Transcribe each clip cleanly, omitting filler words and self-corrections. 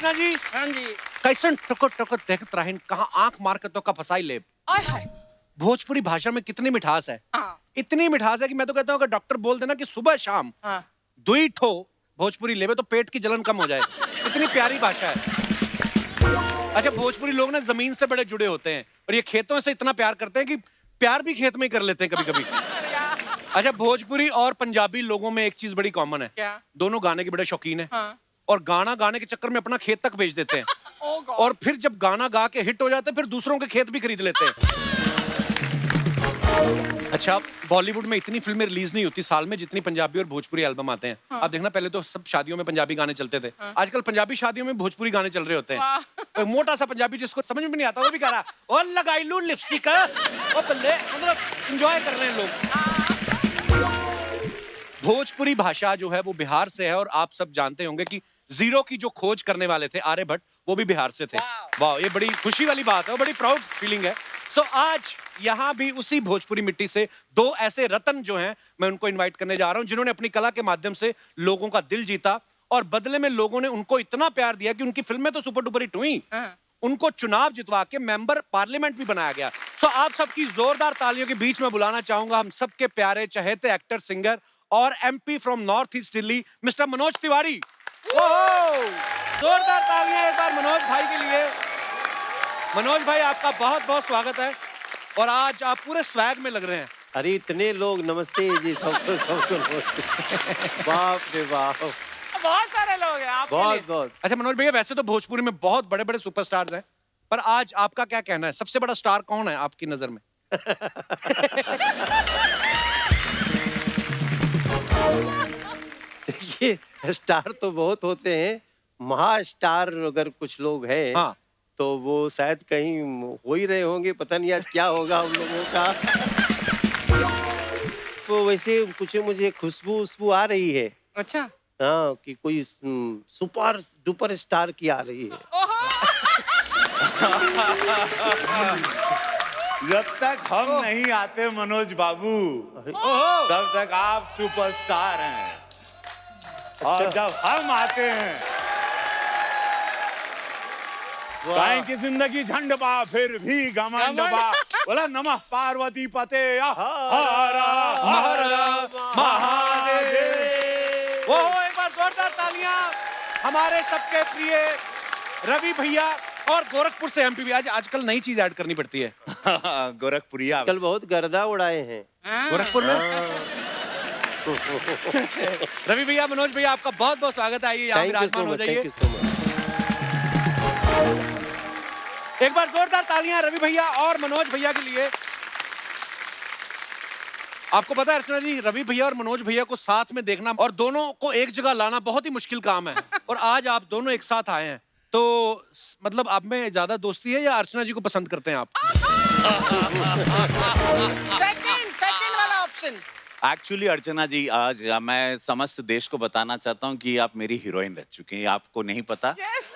अर्चना जी। हाँ जी। कैसन टुकुर टुकुर देखत रहिन, कहाँ आंख मार के तो का फसाई ले। आय हाय। भोजपुरी भाषा में कितनी मिठास है। हाँ। इतनी मिठास है कि मैं तो कहता हूँ अगर डॉक्टर बोल देना कि सुबह शाम हाँ। 2 ठो भोजपुरी लेवे तो पेट की जलन कम हो जाए। इतनी प्यारी भाषा है। अच्छा, भोजपुरी लोग ना जमीन से बड़े जुड़े होते हैं और ये खेतों से इतना प्यार करते हैं कि प्यार भी खेत में ही कर लेते हैं कभी-कभी। अच्छा, भोजपुरी और पंजाबी लोगों में एक चीज बड़ी कॉमन है। क्या? दोनों गाने के बड़े शौकीन हैं। हाँ। और गाना गाने के चक्कर में अपना खेत तक बेच देते हैं। Oh God. और फिर जब गाना गा के हिट हो जाते हैं फिर दूसरों के खेत भी खरीद लेते हैं। अच्छा, बॉलीवुड में इतनी फिल्में रिलीज नहीं होती साल में जितनी पंजाबी और भोजपुरी एल्बम आते हैं। हाँ। आप देखना, पहले तो सब शादियों में पंजाबी गाने चलते थे। हाँ। आजकल पंजाबी शादियों में भोजपुरी गाने चल रहे होते हैं। वाह। मोटा सा पंजाबी जिसको समझ में नहीं आता वो भी कह रहा है और लगाई लू लिपस्टिक, ओ बल्ले, मतलब एंजॉय कर रहे हैं लोग। भोजपुरी भाषा जो है वो बिहार से है और आप सब जानते होंगे कि जीरो की जो खोज करने वाले थे आर्यभट्ट, वो भी बिहार से थे। वाह, ये बड़ी खुशी वाली बात है, बड़ी प्राउड फीलिंग है। सो आज यहाँ भी उसी भोजपुरी मिट्टी से 2 ऐसे रत्न जो हैं, मैं उनको इनवाइट करने जा रहा हूँ जिन्होंने अपनी कला के माध्यम से लोगों का दिल जीता और बदले में लोगों ने उनको इतना प्यार दिया कि उनकी फिल्में तो सुपर डुपर हिट हुई, उनको चुनाव जितवा के मेंबर पार्लियामेंट भी बनाया गया। सो आप सबकी जोरदार तालियों के बीच में बुलाना चाहूंगा हम सबके प्यारे चहेते एक्टर, सिंगर और MP from north east Delhi, mister Manoj Tiwari. जोरदार तालियां एक बार मनोज भाई के लिए। मनोज भाई, आपका बहुत बहुत स्वागत है और आज आप पूरे स्वैग में लग रहे हैं। अरे इतने लोग, नमस्ते जी सबको नमस्ते। बाप रे बाप, बहुत सारे लोग हैं आपके लिए। बहुत। अच्छा मनोज भैया, वैसे तो भोजपुरी में बहुत बड़े बड़े सुपरस्टार्स हैं, पर आज आपका क्या कहना है, सबसे बड़ा स्टार कौन है आपकी नजर में? देखिए, स्टार तो बहुत होते हैं, महा स्टार अगर कुछ लोग हैं, हाँ। तो वो शायद कहीं हो ही रहे होंगे, पता नहीं आज क्या होगा हम लोगों का। तो वैसे कुछ मुझे खुशबू आ रही है। अच्छा। हाँ, कि कोई सुपर डुपर स्टार की आ रही है। जब तक हम नहीं आते मनोज बाबू, तब तक आप सुपरस्टार हैं। और जब हम आते हैं, गाय की जिंदगी झंड बा फिर भी घमंड बा। बोला नमः पार्वती पते हर हर महादेव। वो एक बार जोरदार तालियां हमारे सबके प्रिय रवि भैया और गोरखपुर से MP भी। आज आजकल नई चीज ऐड करनी पड़ती है। गोरखपुरिया कल बहुत गर्दा उड़ाए हैं गोरखपुर में। रवि भैया, मनोज भैया, आपका बहुत बहुत स्वागत है। आइए यहाँ विराजमान हो जाइए। एक बार जोरदार तालियां रवि भैया और मनोज भैया के लिए। आपको पता है अर्चना जी, रवि भैया और मनोज भैया को साथ में देखना और दोनों को एक जगह लाना बहुत ही मुश्किल काम है। और आज आप दोनों एक साथ आए हैं, तो मतलब आप में ज्यादा दोस्ती है या अर्चना जी को पसंद करते हैं आप? सेकंड वाला ऑप्शन। एक्चुअली अर्चना जी, आज मैं समस्त देश को बताना चाहता हूँ कि आप मेरी हीरोइन रह चुकी हैं। आपको नहीं पता? Yes.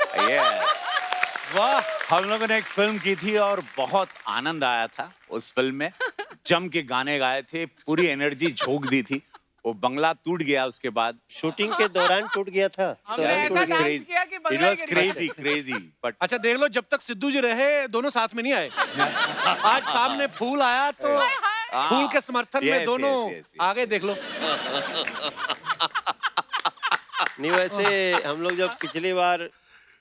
वाह, हम लोगों ने एक फिल्म की थी और बहुत आनंद आया था उस फिल्म में। जम के गाने गाए थे, पूरी एनर्जी झोंक दी थी। वो बंगला टूट गया उसके बाद। शूटिंग के दौरान टूट गया था। हमने ऐसा डांस किया कि बंगला गिर गया। क्रेजी बट अच्छा देख लो, जब तक सिद्धू जी रहे दोनों साथ में नहीं आए। आज सामने फूल आया तो फूल के समर्थन में दोनों आगे, देख लो। नहीं, वैसे हम लोग जब पिछली बार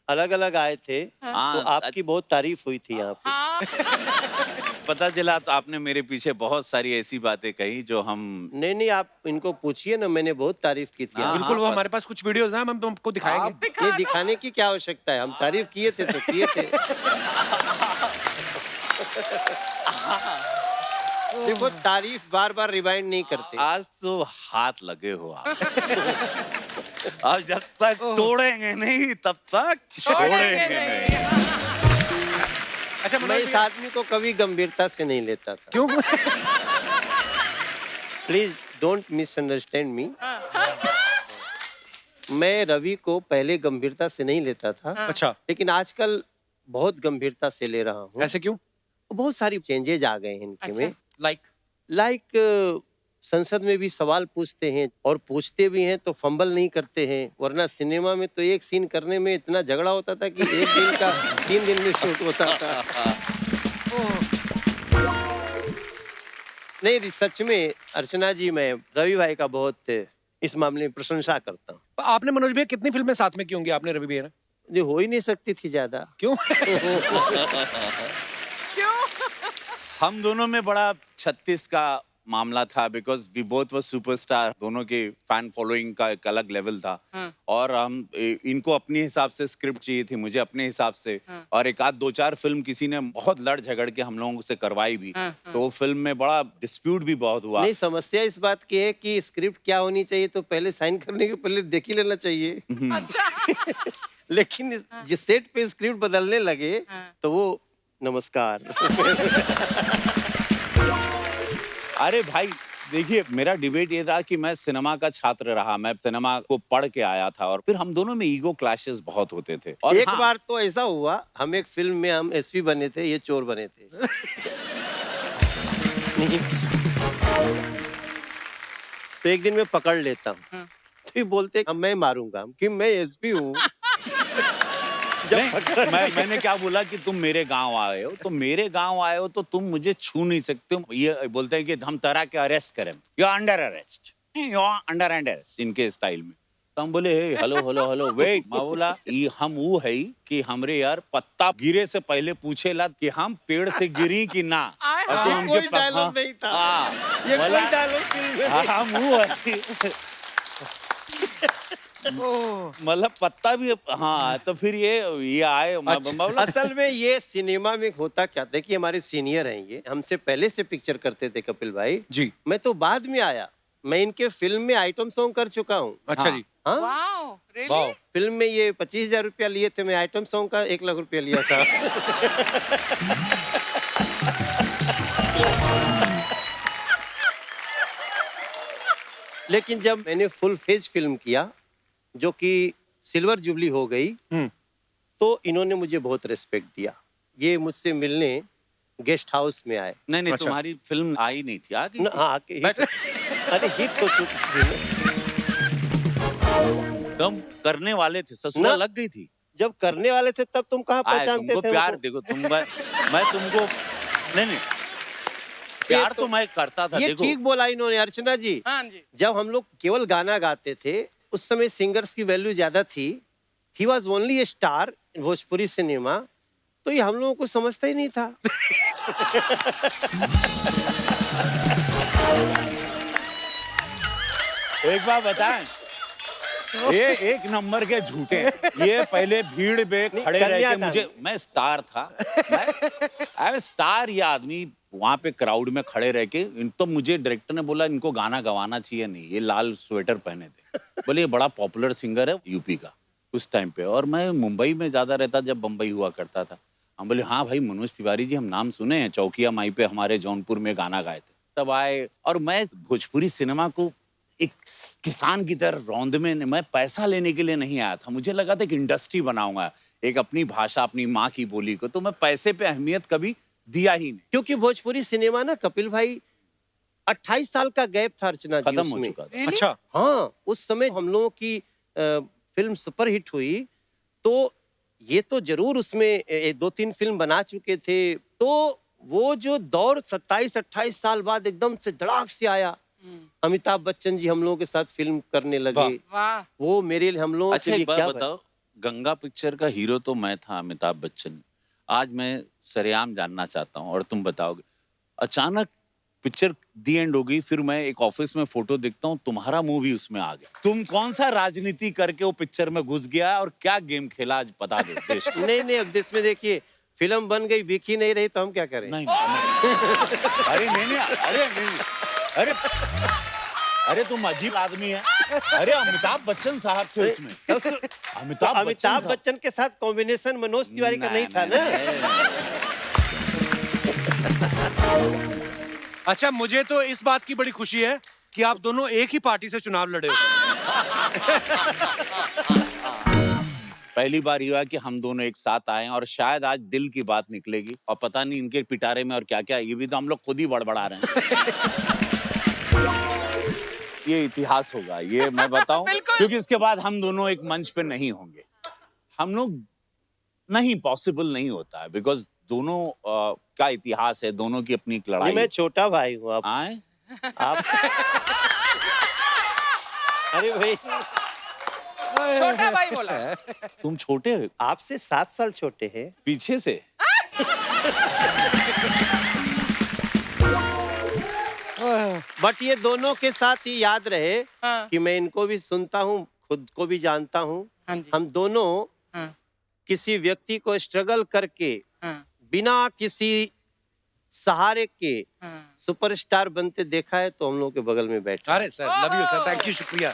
अलग अलग आए थे, तो आपकी बहुत तारीफ हुई थी यहाँ पे। पता चला तो आपने मेरे पीछे बहुत सारी ऐसी बातें कही जो हम। नहीं, आप इनको पूछिए ना, मैंने बहुत तारीफ की थी। बिल्कुल, वो हमारे पास कुछ वीडियोस हैं, हम आपको दिखाएंगे। ये दिखाने की क्या आवश्यकता है, हम तारीफ किए थे तो किए थे। देखो, तारीफ बार बार रिवाइंड नहीं करते। आज तो हाथ लगे हो आप। और जब तक तोड़ेंगे नहीं तब तक छोड़ेंगे नहीं। अच्छा, मैं इस आदमी को कभी गंभीरता से नहीं लेता था। क्यों? प्लीज डोंट मिसअंडरस्टैंड मी। मैं रवि को पहले गंभीरता से नहीं लेता था। अच्छा, लेकिन आजकल बहुत गंभीरता से ले रहा हूँ। ऐसे क्यों? बहुत सारी चेंजेज आ गए हैं इनके में। लाइक लाइक संसद में भी सवाल पूछते हैं और पूछते भी हैं तो फंबल नहीं करते हैं, वरना सिनेमा में तो एक सीन करने में इतना झगड़ा होता था कि एक दिन का 3 दिन में शूट होता था। नहीं, सच में अर्चना जी, मैं रवि भाई का बहुत इस मामले में प्रशंसा करता हूँ। आपने मनोज भैया कितनी फिल्में साथ में की होंगी आपने रवि भैया? जो हो ही नहीं सकती थी ज्यादा। क्यों? क्यों? हम दोनों में बड़ा 36 का मामला था, because we both were superstar. दोनों के फैन फॉलोइंग का एक अलग लेवल था। और हम इनको अपने हिसाब से स्क्रिप्ट चाहिए थी, मुझे अपने हिसाब से। और एक आध 2-4 फिल्म किसी ने बहुत लड़ झगड़ के हम लोगों से करवाई भी। तो वो फिल्म में बड़ा डिस्प्यूट भी बहुत हुआ। नहीं, समस्या इस बात की है कि स्क्रिप्ट क्या होनी चाहिए तो पहले साइन करने के पहले देख ही लेना चाहिए। अच्छा। लेकिन जिस सेट पे स्क्रिप्ट बदलने लगे तो वो नमस्कार। अरे भाई देखिए, मेरा डिबेट ये था कि मैं सिनेमा का छात्र रहा, मैं सिनेमा को पढ़ के आया था, और फिर हम दोनों में ईगो क्लैशेस बहुत होते थे। और एक बार तो ऐसा हुआ, हम एक फिल्म में हम एसपी बने थे, ये चोर बने थे। तो एक दिन मैं पकड़ लेता हूँ, तो ये बोलते अब मैं मारूंगा कि मैं एसपी हूँ। मैंने क्या बोला कि तुम मेरे गांव आए हो, तो मेरे गांव आए हो तो तुम मुझे छू नहीं सकते हो। ये बोलते हैं कि हम तरह के अरेस्ट करें, you are under arrest, you are under arrest, इनके स्टाइल में। तो हम बोले हेलो हेलो हेलो वेट। मैं बोला ये हम वो है कि हमरे यार पत्ता गिरे से पहले पूछेला कि हम पेड़ से गिरी कि ना। और तो ये कोई डायलॉग नहीं था, ये कोई डायलॉग फिल्म में नहीं। हम वो है मतलब पत्ता भी। हाँ, तो फिर ये आए। असल में ये सिनेमा में होता क्या था कि हमारे सीनियर हैं, ये हमसे पहले से पिक्चर करते थे कपिल भाई जी। मैं तो बाद में आया, मैं इनके फिल्म में आइटम सॉन्ग कर चुका हूँ। अच्छा जी। हाँ, वाओ, रियली? वाओ। फिल्म में ये 25,000 रुपया लिए थे, मैं आइटम सॉन्ग का 1 लाख रुपया लिया था। लेकिन जब मैंने फुल फेज फिल्म किया जो कि सिल्वर जुबली हो गई, तो इन्होंने मुझे बहुत रिस्पेक्ट दिया। ये मुझसे मिलने गेस्ट हाउस में आए। नहीं अच्छा। तुम्हारी फिल्म आई नहीं थी, आ गई थी? हाँ, अरे हिट तो चुकी थी। तुम करने वाले थे, ससुरा लग गई थी। जब करने वाले थे तब तुम कहाँ पहचानते तुमको थे? प्यार देखो, मैं तुमको नहीं प्यार तो मैं करता था। ये देखो ठीक बोला इन्होंने अर्चना जी। हाँ जी। जब हम लोग केवल गाना गाते थे उस समय सिंगर्स की वैल्यू ज्यादा थी। He was only A star in Bhojpuri cinema, तो ये हम लोगों को समझता ही नहीं था। एक बार बताएं, ये एक नंबर के झूठे। ये पहले भीड़ पे खड़े रह के मुझे, मैं स्टार था, मैं स्टार। ये आदमी वहां पे क्राउड में खड़े रह के, तो मुझे डायरेक्टर ने बोला इनको गाना गवाना चाहिए नहीं, ये लाल स्वेटर पहने थे। बोले ये बड़ा पॉपुलर सिंगर है यूपी का उस टाइम पे, और मैं मुंबई में ज्यादा रहता जब बम्बई हुआ करता था। हम बोले हाँ भाई मनोज तिवारी जी, हम नाम सुने हैं, चौकिया माई पे हमारे जौनपुर में गाना गाए थे। तब आए, और मैं भोजपुरी सिनेमा को एक किसान की तरह रौंद में, मैं पैसा लेने के लिए नहीं आया था। मुझे लगा था कि इंडस्ट्री बनाऊंगा, एक अपनी भाषा, अपनी माँ की बोली को। तो मैं पैसे पे अहमियत कभी दिया ही नहीं, क्योंकि भोजपुरी सिनेमा ना कपिल भाई 28 साल का गैप था अर्चना जी खत्म हो उसमें। चुका था। Really? अच्छा, हाँ, उस समय हम लोगों की फिल्म सुपर हिट हुई, तो ये तो जरूर उसमें 2-3 फिल्म बना चुके थे। तो वो जो दौर 27-28 साल बाद एकदम से धड़ाक से आया। अमिताभ बच्चन जी हम लोगों के साथ फिल्म करने लगे। वाह। वो मेरे लिए, हम लोगों अच्छा के लिए एक बात क्या बताओ, गंगा पिक्चर का हीरो तो मैं था, अमिताभ बच्चन। आज मैं सरेआम जानना चाहता हूँ और तुम बताओगे, अचानक पिक्चर दी एंड हो गई, फिर मैं एक ऑफिस में फोटो देखता हूँ, तुम्हारा मुंह भी उसमें आ गया। तुम कौन सा राजनीति करके वो पिक्चर में घुस गया और क्या गेम खेला, आज बता दो देश को। नहीं, अब देश में देखिए, फिल्म बन गई, बिकी नहीं रही तो हम क्या करें? नहीं। अरे नहीं, अरे अरे तुम अजीब आदमी है। अरे अमिताभ बच्चन साहब थे उसमें। अमिताभ बच्चन के साथ कॉम्बिनेशन मनोज तिवारी का नहीं था ना। अच्छा, मुझे तो इस बात की बड़ी खुशी है कि आप दोनों एक ही पार्टी से चुनाव लड़े हो। पहली बार हुआ कि हम दोनों एक साथ आए, और शायद आज दिल की बात निकलेगी, और पता नहीं इनके पिटारे में और क्या क्या, ये भी तो हम लोग खुद ही बड़बड़ा रहे हैं। ये इतिहास होगा, ये मैं बताऊं, बिल्कुल। क्योंकि इसके बाद हम दोनों एक मंच पे नहीं होंगे। हम लोग नहीं, पॉसिबल नहीं होता है, बिकॉज दोनों का इतिहास है, दोनों की अपनी एक लड़ाई मैं है। छोटा भाई हूँ आप आए? आप अरे भाई छोटा भाई बोला। तुम छोटे हो, आपसे 7 साल छोटे हैं। पीछे से। बट ये दोनों के साथ ही याद रहे हाँ, कि मैं इनको भी सुनता हूँ, खुद को भी जानता हूँ। हाँ जी, हम दोनों हाँ, किसी व्यक्ति को स्ट्रगल करके हाँ, बिना किसी सहारे के हाँ। सुपरस्टार बनते देखा है, तो हम लोग के बगल में बैठे। अरे sir, love you sir, thank you, शुक्रिया।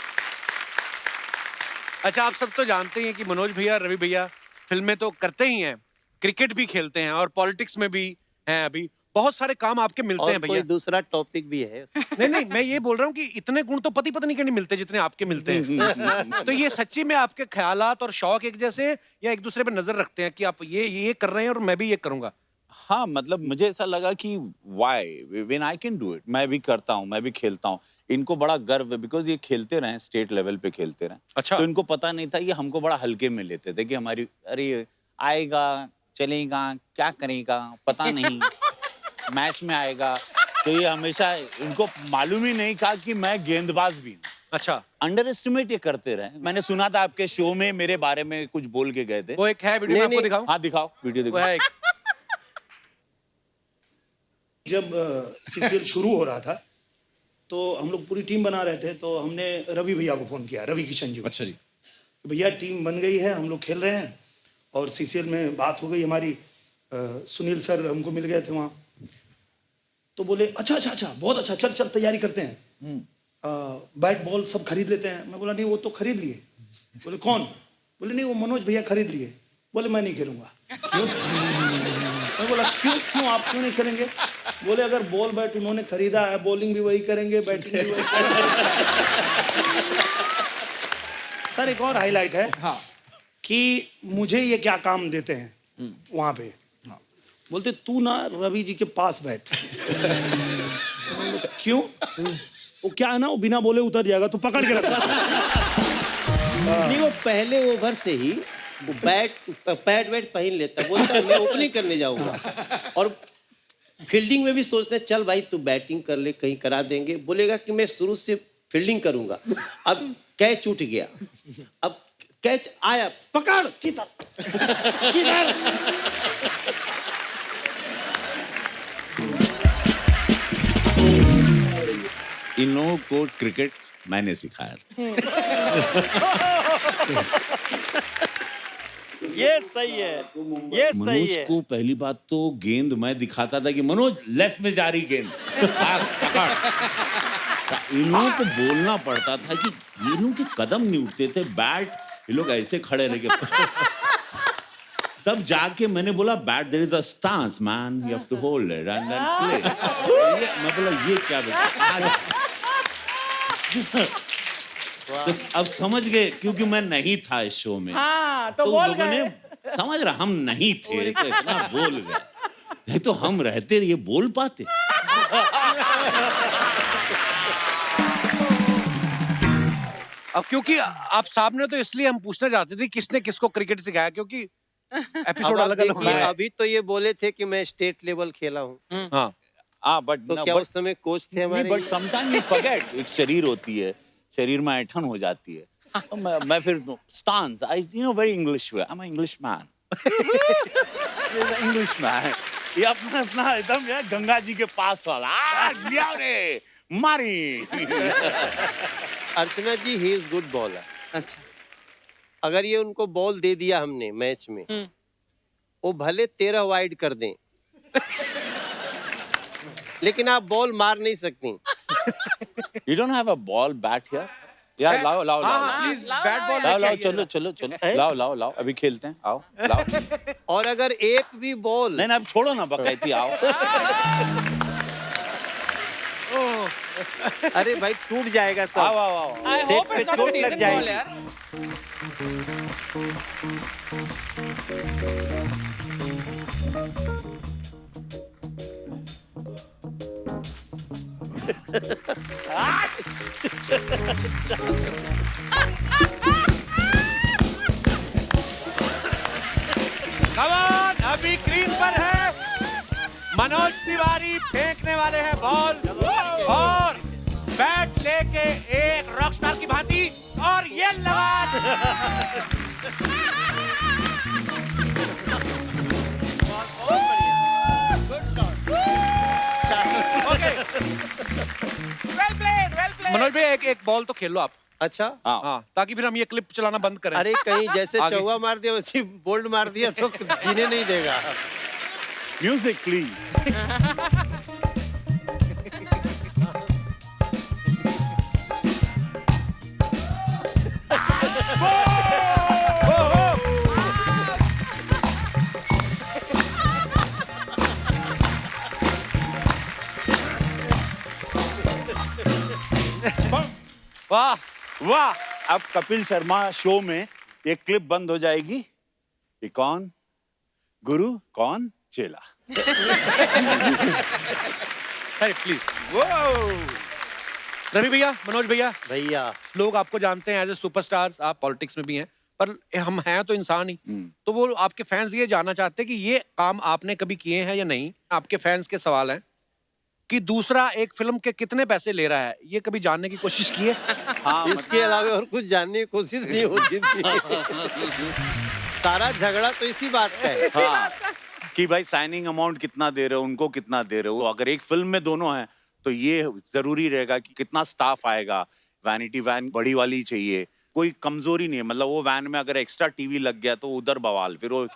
अच्छा, आप सब तो जानते ही हैं कि मनोज भैया, रवि भैया फिल्में तो करते ही हैं, क्रिकेट भी खेलते हैं और पॉलिटिक्स में भी हैं। अभी बहुत सारे काम आपके मिलते और हैं कोई भैया। दूसरा टॉपिक भी है। नहीं नहीं, मैं ये बोल रहा हूँ कि इतने गुण तो पति पत्नी के नहीं मिलते जितने आपके मिलते हैं। तो ये सच्ची में आपके ख्यालात और शौक एक जैसे हैं या एक दूसरे पे नजर रखते हैं कि आप ये कर रहे हैं और मैं भी ये करूंगा? हाँ, मतलब मुझे ऐसा लगा कि why when I can do it, मैं भी करता हूँ, मैं भी खेलता हूँ। इनको बड़ा गर्व है, बिकॉज ये खेलते रहे, स्टेट लेवल पे खेलते रहे। अच्छा। तो इनको पता नहीं था, ये हमको बड़ा हल्के में लेते थे कि हमारी, अरे आएगा चलेगा क्या करेगा पता नहीं, मैच में आएगा। तो ये हमेशा, इनको मालूम ही नहीं था कि मैं गेंदबाज भी हूँ। अच्छा, अंडर एस्टिमेट ये करते रहे। मैंने सुना था आपके शो में मेरे बारे में कुछ बोल के गए थे। वो एक है वीडियो, मैं नहीं, आपको दिखाऊं? हाँ दिखाओ, वीडियो वो दिखाओ। है एक। जब सीसीएल शुरू हो रहा था तो हम लोग पूरी टीम बना रहे थे, तो हमने रवि भैया को फ़ोन किया, रवि किशन जी को। अच्छा जी। भैया टीम बन गई है, हम लोग खेल रहे हैं और सीसीएल में बात हो गई हमारी। सुनील सर हमको मिल गए थे वहाँ, तो बोले अच्छा अच्छा अच्छा, बहुत अच्छा, चल चल तैयारी करते हैं, बैट बॉल सब खरीद लेते हैं। मैं बोला नहीं, वो तो खरीद लिए। बोले कौन? बोले नहीं, वो मनोज भैया खरीद लिए। बोले मैं नहीं खेलूंगा। क्यों? मैं बोला क्यों क्यों आप क्यों नहीं खेलेंगे? बोले अगर बॉल बैट उन्होंने खरीदा है, बॉलिंग भी वही करेंगे, बैटिंग भी वही करेंगे। सर एक और हाईलाइट है, हाँ, कि मुझे ये क्या काम देते हैं वहाँ पे। बोलते तू ना रवि जी के पास बैठ। क्यों? वो क्या है ना, वो बिना बोले उतर जाएगा, तो पकड़ के रखा। नहीं, वो पहले ओवर से ही वो पैड वैड पहन लेता, बोलता मैं ओपनिंग करने जाऊंगा। और फील्डिंग में भी सोचते हैं चल भाई तू बैटिंग कर ले, कहीं करा देंगे। बोलेगा कि मैं शुरू से फील्डिंग करूंगा। अब कैच उठ गया, अब कैच आया, पकड़ किधर किधर। इन लोगों को क्रिकेट मैंने सिखाया था। ये सही है, ये सही मनोज है। को पहली बात तो गेंद मैं दिखाता था कि मनोज लेफ्ट में जा रही गेंद, भाग, पकड़। इन लोगों को बोलना पड़ता था कि ये लोग के कदम नहीं उठते थे, बैट ये लोग ऐसे खड़े रह गए। तब जाके मैंने बोला but there is a stance man, you have to hold it and then play. मैं बोला ये क्या बेटा। तो अब समझ गए, क्योंकि मैं नहीं था इस शो में। हाँ, तो तो उन बोल लोगों ने गए। समझ रहा, हम नहीं थे तो इतना बोल गए, नहीं तो हम रहते ये बोल पाते। अब क्योंकि आप साहब ने, तो इसलिए हम पूछना चाहते थे किसने किसको क्रिकेट सिखाया, क्योंकि एपिसोड अब अलग अलग देखिए, है। अभी तो ये बोले थे कि मैं स्टेट लेवल खेला हूँ, हाँ, बट तो क्या उस समय कोच थे हमारे? बट समटाइम यू फॉरगेट, एक शरीर होती है, शरीर में ऐठन हो जाती है। तो मैं फिर stance, I you know very English way, I am English man, English man. ये अपना अपना एकदम यार गंगा जी के पास वाला, लिया रे मारी। अर्चना जी, ही इज गुड बॉलर। अच्छा, अगर ये उनको बॉल दे दिया हमने मैच में, वो भले 13 वाइड कर दें, लेकिन आप बॉल मार नहीं सकती। You don't have a ball bat here? यार लाओ लाओ लाओ प्लीज लाओ, बैट बॉल लाओ लाओ, चलो चलो चलो, लाओ लाओ लाओ, अभी खेलते हैं, आओ लाओ। और अगर एक भी बॉल नहीं अब छोड़ो ना बकैती, आओ। अरे भाई टूट जाएगा आओ सब। आओ आओ। आई सेट होप पे इट्स नॉट चोट अ लग सीजन जाएगी। बॉल यार। कमान अभी क्रीज पर है मनोज तिवारी, फेंकने वाले हैं बॉल और बैट लेके एक रॉकस्टार की भांति और ये लगा। Well played, well played. Manoj भाई एक बॉल तो खेल लो आप। अच्छा हाँ, ताकि फिर हम ये क्लिप चलाना बंद करें। अरे कहीं जैसे आगे। चौका मार दिया वैसे बोल्ड मार दिया तो जीने नहीं देगा। Music please. वाह वाह, अब कपिल शर्मा शो में ये क्लिप बंद हो जाएगी। ये कौन गुरु कौन चेला। अरे प्लीज। रवि भैया, मनोज भैया, भैया लोग आपको जानते हैं एज ए सुपरस्टार्स, आप पॉलिटिक्स में भी हैं, पर हम हैं तो इंसान ही। तो वो आपके फैंस ये जानना चाहते हैं कि ये काम आपने कभी किए हैं या नहीं। आपके फैंस के सवाल हैं कि दूसरा एक फिल्म के कितने पैसे ले रहा है, ये कभी जानने की कोशिश की है? हाँ, इसके अलावा और कुछ जानने की कोशिश नहीं होती थी। सारा झगड़ा तो इसी बात का है। हाँ, कि भाई साइनिंग अमाउंट कितना दे रहे हो, उनको कितना दे रहे हो। अगर एक फिल्म में दोनों हैं तो ये जरूरी रहेगा कि कितना स्टाफ आएगा। वैनिटी वैन बड़ी वाली चाहिए, कोई कमजोरी नहीं है। मतलब वो वैन में अगर एक्स्ट्रा टीवी लग गया तो उधर बवाल फिर वो।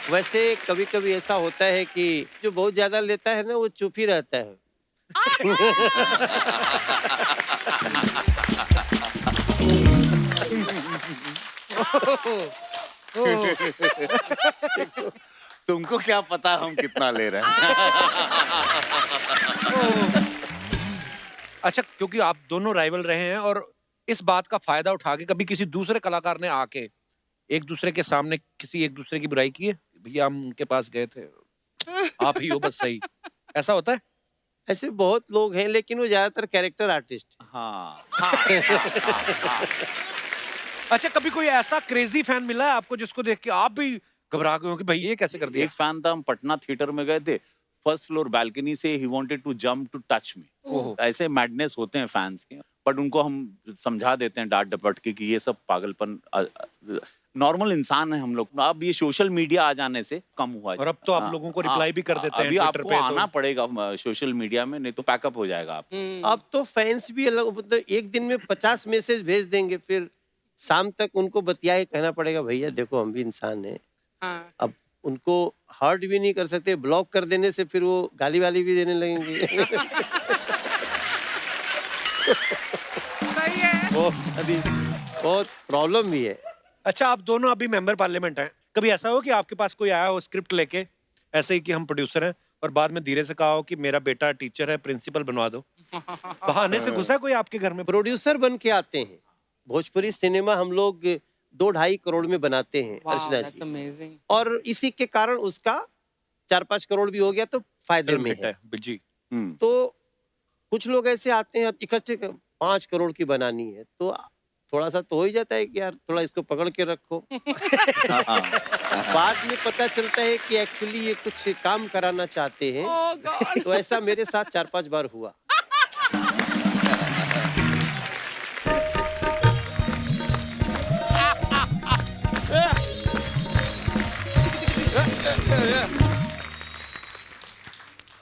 वैसे कभी कभी ऐसा होता है कि जो बहुत ज्यादा लेता है ना वो चुप ही रहता है। तुमको क्या पता हम कितना ले रहे हैं। अच्छा, क्योंकि आप दोनों राइवल रहे हैं और इस बात का फायदा उठा के कभी किसी दूसरे कलाकार ने आके एक दूसरे के सामने किसी एक दूसरे की बुराई की है? भैया हम उनके पास गए थे, आप ही हो बस सही, ऐसा होता है? ऐसे बहुत लोग हैं लेकिन वो ज्यादातर कैरेक्टर आर्टिस्ट। हाँ, अच्छा, कभी कोई ऐसा क्रेजी फैन मिला है आपको जिसको देख के आप भी घबरा गए हो कि भाई ये कैसे कर दिया? एक फैन था, हम पटना थिएटर में गए थे, फर्स्ट फ्लोर बालकनी से ही wanted to jump to touch me. ऐसे मैडनेस होते हैं फैंस के, बट उनको हम समझा देते हैं डांट डपट के कि ये सब पागलपन, नॉर्मल इंसान है हम लोग। अब ये सोशल मीडिया आ जाने से कम हुआ है। और अब तो आप लोगों को रिप्लाई भी कर देते हैं अभी ट्विटर आपको पे, आना तो पड़ेगा सोशल मीडिया में, नहीं तो पैकअप हो जाएगा आप। अब तो फैंस भी अलग, मतलब एक दिन में 50 मैसेज भेज देंगे, फिर शाम तक उनको बतिया के कहना पड़ेगा भैया देखो हम भी इंसान हैं। हाँ। अब उनको हर्ट भी नहीं कर सकते, ब्लॉक कर देने से फिर वो गाली वाली भी देने लगेंगे। सही है। बहुत प्रॉब्लम भी है। अच्छा, आप दोनों अभी मेंबर पार्लियामेंट हैं, कभी ऐसा हो कि आपके पास कोई आया हो स्क्रिप्ट लेके ऐसे ही कि हम प्रोड्यूसर हैं और बाद में धीरे से कहा हो कि मेरा बेटा टीचर है, प्रिंसिपल बनवा दो? बहाने से घुसा कोई आपके घर में? प्रोड्यूसर बन के आते हैं। भोजपुरी सिनेमा हम लोग 2-2.5 करोड़ में बनाते हैं Wow, Archana that's ji, amazing. और इसी के कारण उसका 4-5 करोड़ भी हो गया तो फायदे में है। जी। तो कुछ लोग ऐसे आते हैं इकट्ठे 5 करोड़ की बनानी है तो थोड़ा सा तो हो ही जाता है कि यार थोड़ा इसको पकड़ के रखो। बाद में पता चलता है कि एक्चुअली ये कुछ काम कराना चाहते हैं। Oh God. तो ऐसा मेरे साथ 4-5 बार हुआ।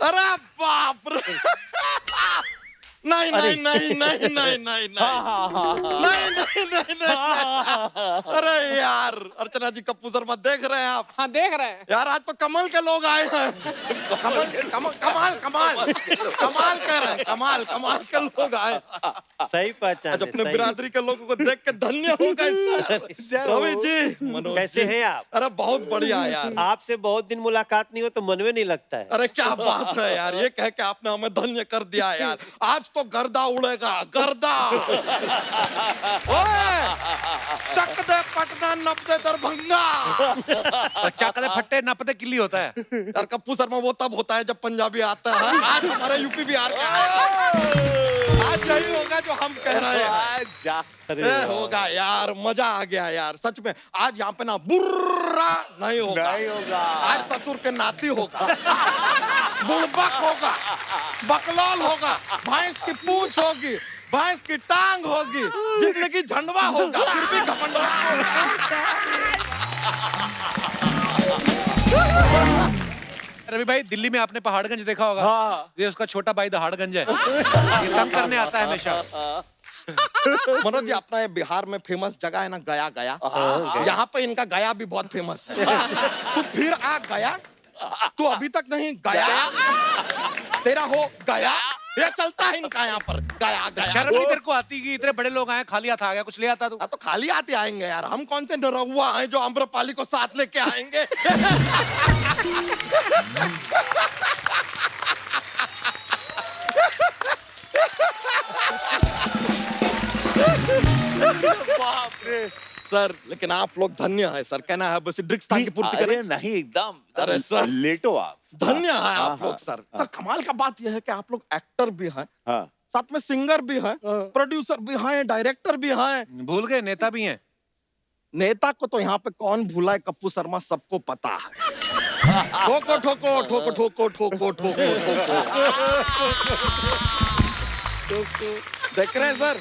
अरे बाप रे। नहीं नहीं नहीं नहीं नहीं नहीं नहीं नहीं नहीं। अरे यार अर्चना जी, कप्पू शर्मा देख रहे हैं आप? हाँ देख रहे हैं। यार आज तो कमल के लोग आए हैं। कमल कमाल कमाल कमाल कह रहे हैं, कमाल कमाल के लोग आए। सही पहचान आज है, अपने सही। बिरादरी के लोगों को देख के धन्य हो गए। रवि जी, मनोज कैसे जी, हैं आप? अरे बहुत बढ़िया यार। आपसे बहुत दिन मुलाकात नहीं हो तो मन में नहीं लगता है। अरे क्या बात है यार, ये कह के आपने हमें धन्य कर दिया यार। आज तो गर्दा उड़ेगा, गर्दा। ओए, चक दे पटना नपदे दरभंगा। बच्चा कदे फट्टे नपते किल्ली होता है। यार कप्पू शर्मा वो तब होता है जब पंजाबी आता है। आज हमारे यूपी बिहार का है। आज यही होगा जो हम कह रहे हैं। होगा यार, मजा आ गया यार सच में। आज यहाँ पे ना बुर्रा नहीं होगा, आज ससुर के नाती होगा, बुड़बक होगा, बकलौल होगा, भैंस की पूंछ होगी, भैंस की टांग होगी, जिंदगी झंडवा होगा, फिर भी घमंड रवि भाई, दिल्ली में आपने पहाड़गंज देखा होगा। हाँ। ये उसका छोटा भाई दहाड़गंज है। ये तंग करने आता है हमेशा। मनोज जी, अपना ये बिहार में फेमस जगह है ना गया। यहाँ पे इनका गया भी बहुत फेमस है। तू फिर आ गया, तू अभी तक नहीं गया, तेरा हो गया, ये चलता है इनका यहाँ पर गया। शर्म नहीं तेरे को आती कि इतने बड़े लोग आए, खाली हाथ आ गया, कुछ ले आता तू? तो खाली आते आएंगे यार, हम कौन से निरहुआ हैं जो आम्रपाली को साथ लेके आएंगे। सर लेकिन आप लोग धन्य है सर, कहना है बस ड्रिक्स की पूर्ति करें। नहीं एकदम, अरे सर लेटो आप। धन्य है आप लोग सर। सर कमाल का बात यह है कि आप लोग एक्टर भी हैं, हाँ। साथ में सिंगर भी हैं, प्रोड्यूसर भी हैं, डायरेक्टर भी हैं, भूल गए नेता भी हैं। नेता को तो यहाँ पे कौन भूला है, कप्पू शर्मा सबको पता है। ठोको ठोको ठोको ठोको ठोको ठोको ठोको। देख रहे हैं सर,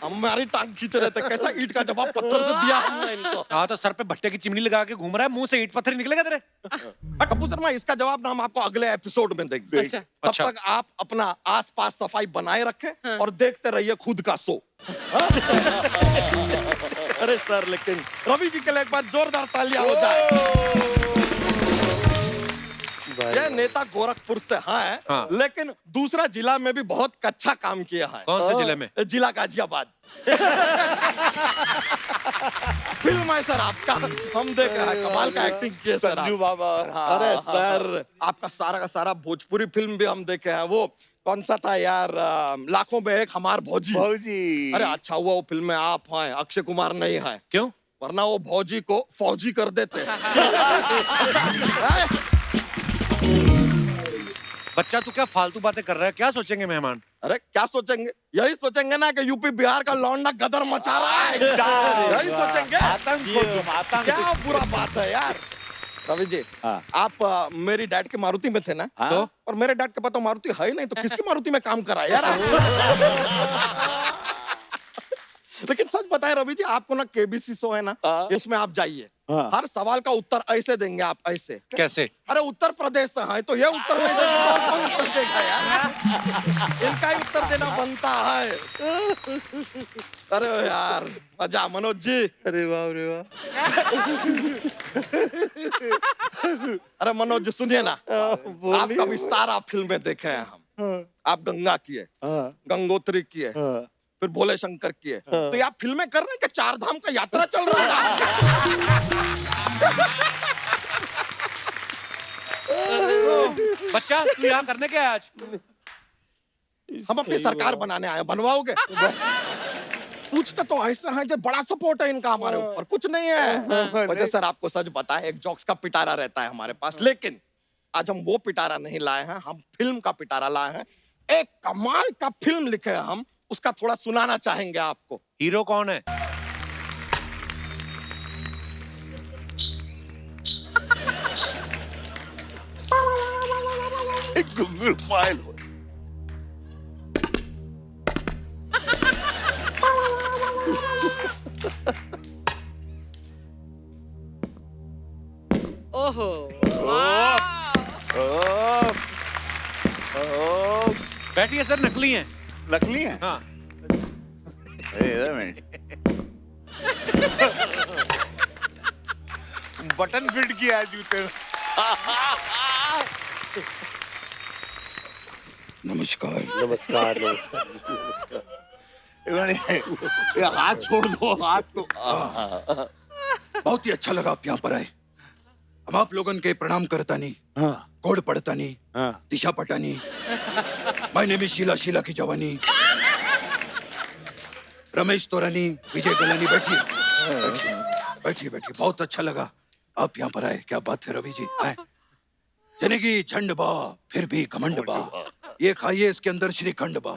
हमारी टांग खींच रहे थे, कैसा ईंट का जवाब पत्थर से दिया हमने इनको। हाँ, तो सर पे भट्टे की चिमनी लगा के घूम रहा है, मुंह से ईंट पत्थर निकलेगा तेरे। कप्पू शर्मा, इसका जवाब ना हम आपको अगले एपिसोड में देंगे। अच्छा। तब तक आप अपना आसपास सफाई बनाए रखें और देखते रहिए खुद का शो। अरे सर, लेकिन रवि जी के लिए एक बार जोरदार तालियां हो जाए। ये नेता गोरखपुर से है, हाँ। लेकिन दूसरा जिला में भी बहुत अच्छा काम किया है। कौन से जिले में? जिला गाजियाबाद। फिल्म है सर आपका, हम देख रहे हैं, कमाल का एक्टिंग किए सर आप। बाबा। अरे सर, आपका सारा का सारा भोजपुरी फिल्म भी हम देखे हैं। वो कौन सा था यार, लाखों में एक हमार भौजी। अरे अच्छा हुआ वो फिल्म में आप हैं, अक्षय कुमार नहीं है। क्यों? वरना वो भौजी को फौजी कर देते। बच्चा तू क्या फालतू बातें कर रहा है? क्या सोचेंगे मेहमान? अरे क्या सोचेंगे, यही सोचेंगे ना कि यूपी बिहार का लौंडा गदर मचा रहा है। यही सोचेंगे। आतंक। क्या बुरा बात है यार। रवि जी, हाँ। आप मेरी डैड की मारुति में थे ना? हाँ। तो और मेरे डैड के पास तो मारुति है ही नहीं, तो किसकी मारुति में काम करा यार? लेकिन सच बताए रवि जी, आपको ना केबीसी शो है ना, इसमें आप जाइए, हर सवाल का उत्तर ऐसे देंगे आप, ऐसे। कैसे? अरे उत्तर प्रदेश से हैं तो ये उत्तर नहीं देंगे, कौन उत्तर देगा यार? इनका ही उत्तर देना बनता है। अरे यार मजा, मनोज जी। अरे वाह, अरे वाह। अरे मनोज जी सुनिए ना, आपका भी सारा फिल्में देखे हैं हम। आप गंगा किए, गंगोत्री किए, फिर भोले शंकर किए, तो ये आप फिल्में कर रहे हैं कि चार धाम का यात्रा चल रहा है? बच्चा तू यहाँ करने क्या है आज? हम अपनी सरकार बनाने आए, बनवाओगे? पूछते तो ऐसा है जो बड़ा सपोर्ट है इनका हमारे ऊपर, कुछ नहीं है। वैसे सर आपको सच बताएं, एक जोक्स का पिटारा रहता है हमारे पास, लेकिन आज हम वो पिटारा नहीं लाए हैं, हम फिल्म का पिटारा लाए हैं। एक कमाल का फिल्म लिखे हैं हम, उसका थोड़ा सुनाना चाहेंगे आपको। हीरो कौन है? Google file. ओहो, वाह। बैठिए सर, नकली हैं। नकली है? हाँ। बटन फिट किया है जूते में। नमस्कार। नमस्कार, नमस्कार। ये हाथ छोड़ दो, हाथ तो। बहुत ही अच्छा लगा आप यहाँ पर आए। हम आप लोगन के प्रणाम करतानी, कोड पढ़तानी, Disha Patani. My name is Sheela, Sheela की जवानी। रमेश तोरानी, विजय गलानी, बैठिए। बैठिए बैठिए, बहुत अच्छा लगा आप यहाँ पर आए। क्या बात है रवि जी, आए। जनेगी झंड बा फिर भी घमंड बा, ये खाइए, इसके अंदर श्रीखंड बा।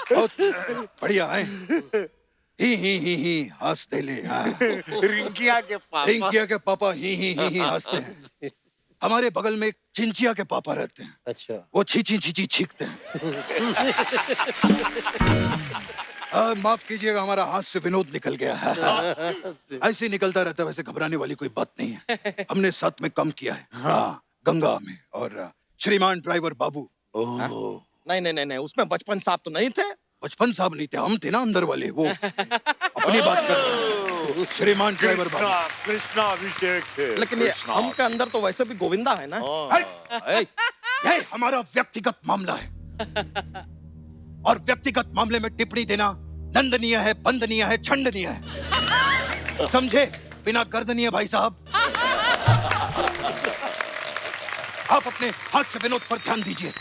बहुत बढ़िया है। ही हंस दे ले। हाँ। रिंकिया के पापा ही हंसते हैं। हमारे बगल में एक चिंचिया के पापा रहते हैं, अच्छा। वो छी छींकते हैं। माफ कीजिएगा, हमारा हाथ से विनोद निकल गया है। ऐसे ही निकलता रहता है, वैसे घबराने वाली कोई बात नहीं है। हमने साथ में काम किया है। हाँ, गंगा में। और श्रीमान ड्राइवर बाबू। नहीं, उसमें बचपन साहब तो नहीं थे। बचपन साहब नहीं थे, हम थे ना अंदर वाले। वो अपनी बात कर रहे हैं। श्रीमान ड्राइवर बाबू। कृष्णा अभिषेक थे। लेकिन ये हम के अंदर तो वैसे भी गोविंदा है ना। ये हमारा व्यक्तिगत मामला है, और व्यक्तिगत मामले में टिप्पणी देना नंदनीय है, बंदनीय है, छंदनीय है। समझे? बिना गर्दनीय भाई साहब। आप अपने हाथ से विनोद पर ध्यान दीजिए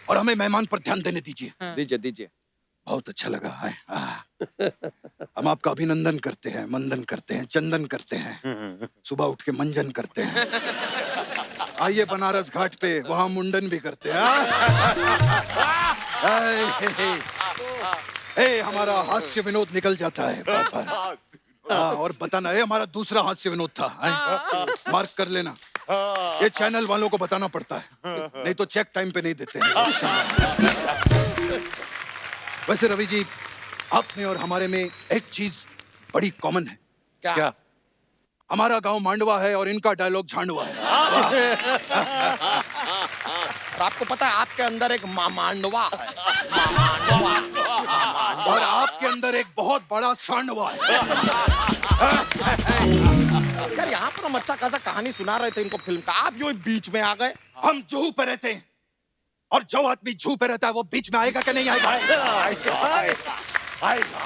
और हमें मेहमान पर ध्यान देने दीजिए। दीजिए। बहुत अच्छा लगा है। हम आपका अभिनंदन करते हैं, मंदन करते हैं, चंदन करते हैं, सुबह उठ के मंजन करते हैं। आइए बनारस घाट पे, वहां मुंडन भी करते हैं। हमारा हास्य विनोद निकल जाता है बार बार। और बताना है, हमारा दूसरा हास्य विनोद था। मार्क कर लेना, ये चैनल वालों को बताना पड़ता है, नहीं तो चेक टाइम पे नहीं देते हैं। वैसे रवि जी, आप में और हमारे में एक चीज बड़ी कॉमन है। क्या? हमारा गांव मांडवा है और इनका डायलॉग झांडवा है। और आपको पता है आपके अंदर एक मांडवा है। और आपके अंदर एक बहुत बड़ा सांडवा है। यार यहाँ पर हम अच्छा खासा कहानी सुना रहे थे इनको फिल्म का, आप यूं बीच में आ गए। हम जूहू पे रहते हैं, और जो आदमी जूहू पे रहता है वो बीच में आएगा कि नहीं आएगा? आएगा।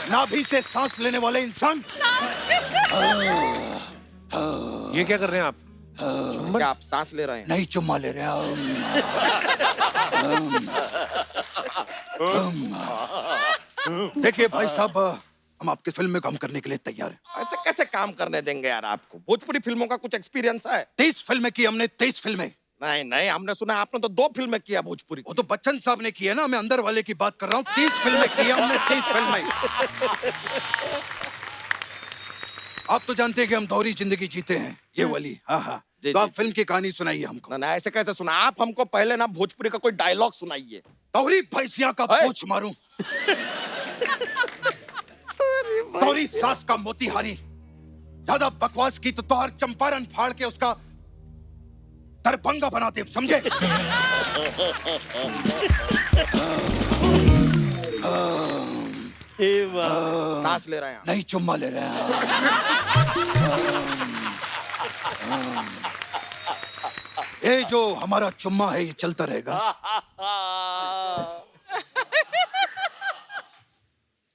नाभि से सांस लेने वाले इंसान। ये क्या कर रहे हैं आप? क्या आप सांस ले रहे हैं? नहीं, चुम्मा ले रहे हैं। देखिए भाई साहब, हम आपकी फिल्म में काम करने के लिए तैयार हैं। ऐसे कैसे काम करने देंगे यार आपको? भोजपुरी फिल्मों का कुछ एक्सपीरियंस है? 30 फिल्में की हमने, 23 फिल्में। नहीं, हमने सुना आपने तो 2 फिल्में किया भोजपुरी। वो तो बच्चन साहब ने की है ना, मैं अंदर वाले की बात कर रहा हूँ। 30 फिल्में की हमने, 30 फिल्में। आप तो जानते हैं कि हम दोहरी जिंदगी जीते हैं, ये वाली। हाँ। तो आप फिल्म की कहानी सुनाइए हमको। ना ऐसे कैसे सुना? आप हमको पहले ना भोजपुरी का कोई डायलॉग सुनाइए। दोहरी भैंसिया का पूछ मारूं, दोहरी सास का मोतीहारी। ज्यादा बकवास की तो तोहर चंपारण फाड़ के उसका दरभंगा बनाते, समझे? सांस ले रहे हैं? नहीं, चुम्मा ले रहे हैं। ये जो हमारा चुम्मा है ये चलता रहेगा।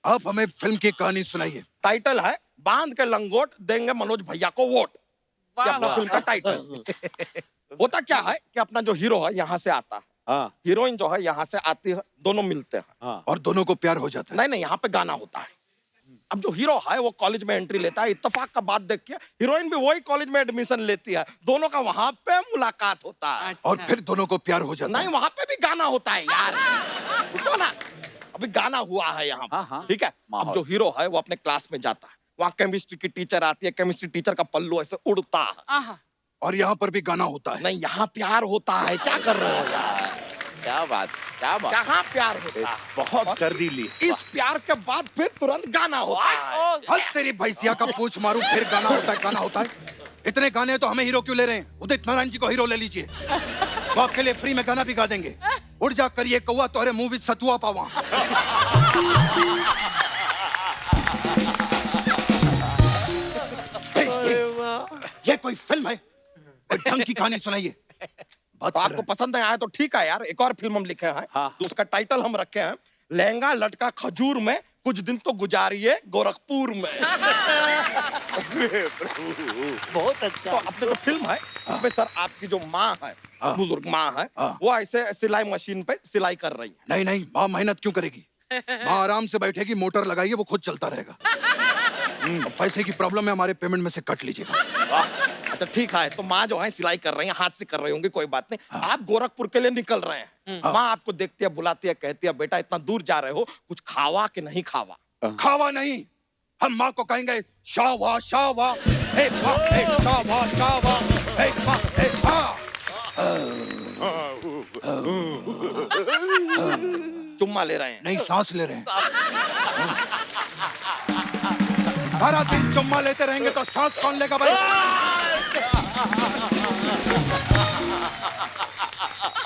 आप हमें फिल्म की कहानी सुनाइए। टाइटल है बांध के लंगोट देंगे मनोज भैया को वोट। ये अपना फिल्म का टाइटल। होता क्या है कि अपना जो हीरो है यहाँ से आता है, हीरोइन जो है यहाँ से आती है, दोनों मिलते हैं और दोनों को प्यार हो जाता है। नहीं, यहाँ पे गाना होता है। अब जो हीरो है वो कॉलेज में एंट्री लेता है, इत्तेफाक का बात देख के हीरोइन भी वही कॉलेज में एडमिशन लेती है, दोनों का वहां पे मुलाकात होता है। और फिर दोनों को प्यार हो जाता है। नहीं, वहां पे भी गाना होता है यार। रुको ना, अभी गाना हुआ है यहाँ पे, ठीक है? अब जो हीरो है वो अपने क्लास में जाता है, वहाँ केमिस्ट्री की टीचर आती है, केमिस्ट्री टीचर का पल्लू ऐसे उड़ता है। और यहाँ पर भी गाना होता है। नहीं, यहाँ प्यार होता है। क्या कर रहे हो यार? क्या बात। यहाँ प्यार होता है। बहुत कर दी ली। इस प्यार के बाद फिर तुरंत गाना होता है। हल तेरी भैंसिया का पूछ मारूं, फिर गाना होता है, गाना होता है। इतने गाने तो हमें हीरो क्यों ले रहे हैं? उदित नारायण जी को हीरो ले लीजिए, तो आपके लिए फ्री में गाना भी गा देंगे। उड़ जा करिए कौवा, तोरे मुंह विच सतुआ पावा। ये कोई फिल्म है? कोई ढंग की कहानी सुनाइए। तो आपको पसंद है आया तो ठीक है यार। एक और फिल्म हम लिखे हैं, तो उसका टाइटल हम रखे हैं लहंगा लटका खजूर में कुछ दिन तो गुजारिए गोरखपुर में। बहुत अच्छा। तो अपने को फिल्म है इसमें सर आपकी जो माँ है, हाँ। बुजुर्ग माँ है, हाँ। वो ऐसे सिलाई मशीन पे सिलाई कर रही है। नहीं नहीं, माँ मेहनत क्यों करेगी? माँ आराम से बैठेगी, मोटर लगाइए, वो खुद चलता रहेगा। अब पैसे की प्रॉब्लम है, हमारे पेमेंट में से कट लीजिएगा। अच्छा ठीक है, तो माँ जो है सिलाई कर रही है, हाथ से कर रही होंगी, कोई बात नहीं। आप गोरखपुर के लिए निकल रहे हैं, माँ आपको देखती है, बुलाती है, कहती है बेटा इतना दूर जा रहे हो, कुछ खावा कि नहीं खावा? खावा नहीं, हम माँ को कहेंगे शावा शावा, हे माँ, हे शावा शावा, हे माँ, हे हाँ। चुम्मा ले रहे हैं? नहीं, सांस ले रहे हैं। सारा दिन चुम्मा लेते रहेंगे तो सांस कौन लेगा भाई?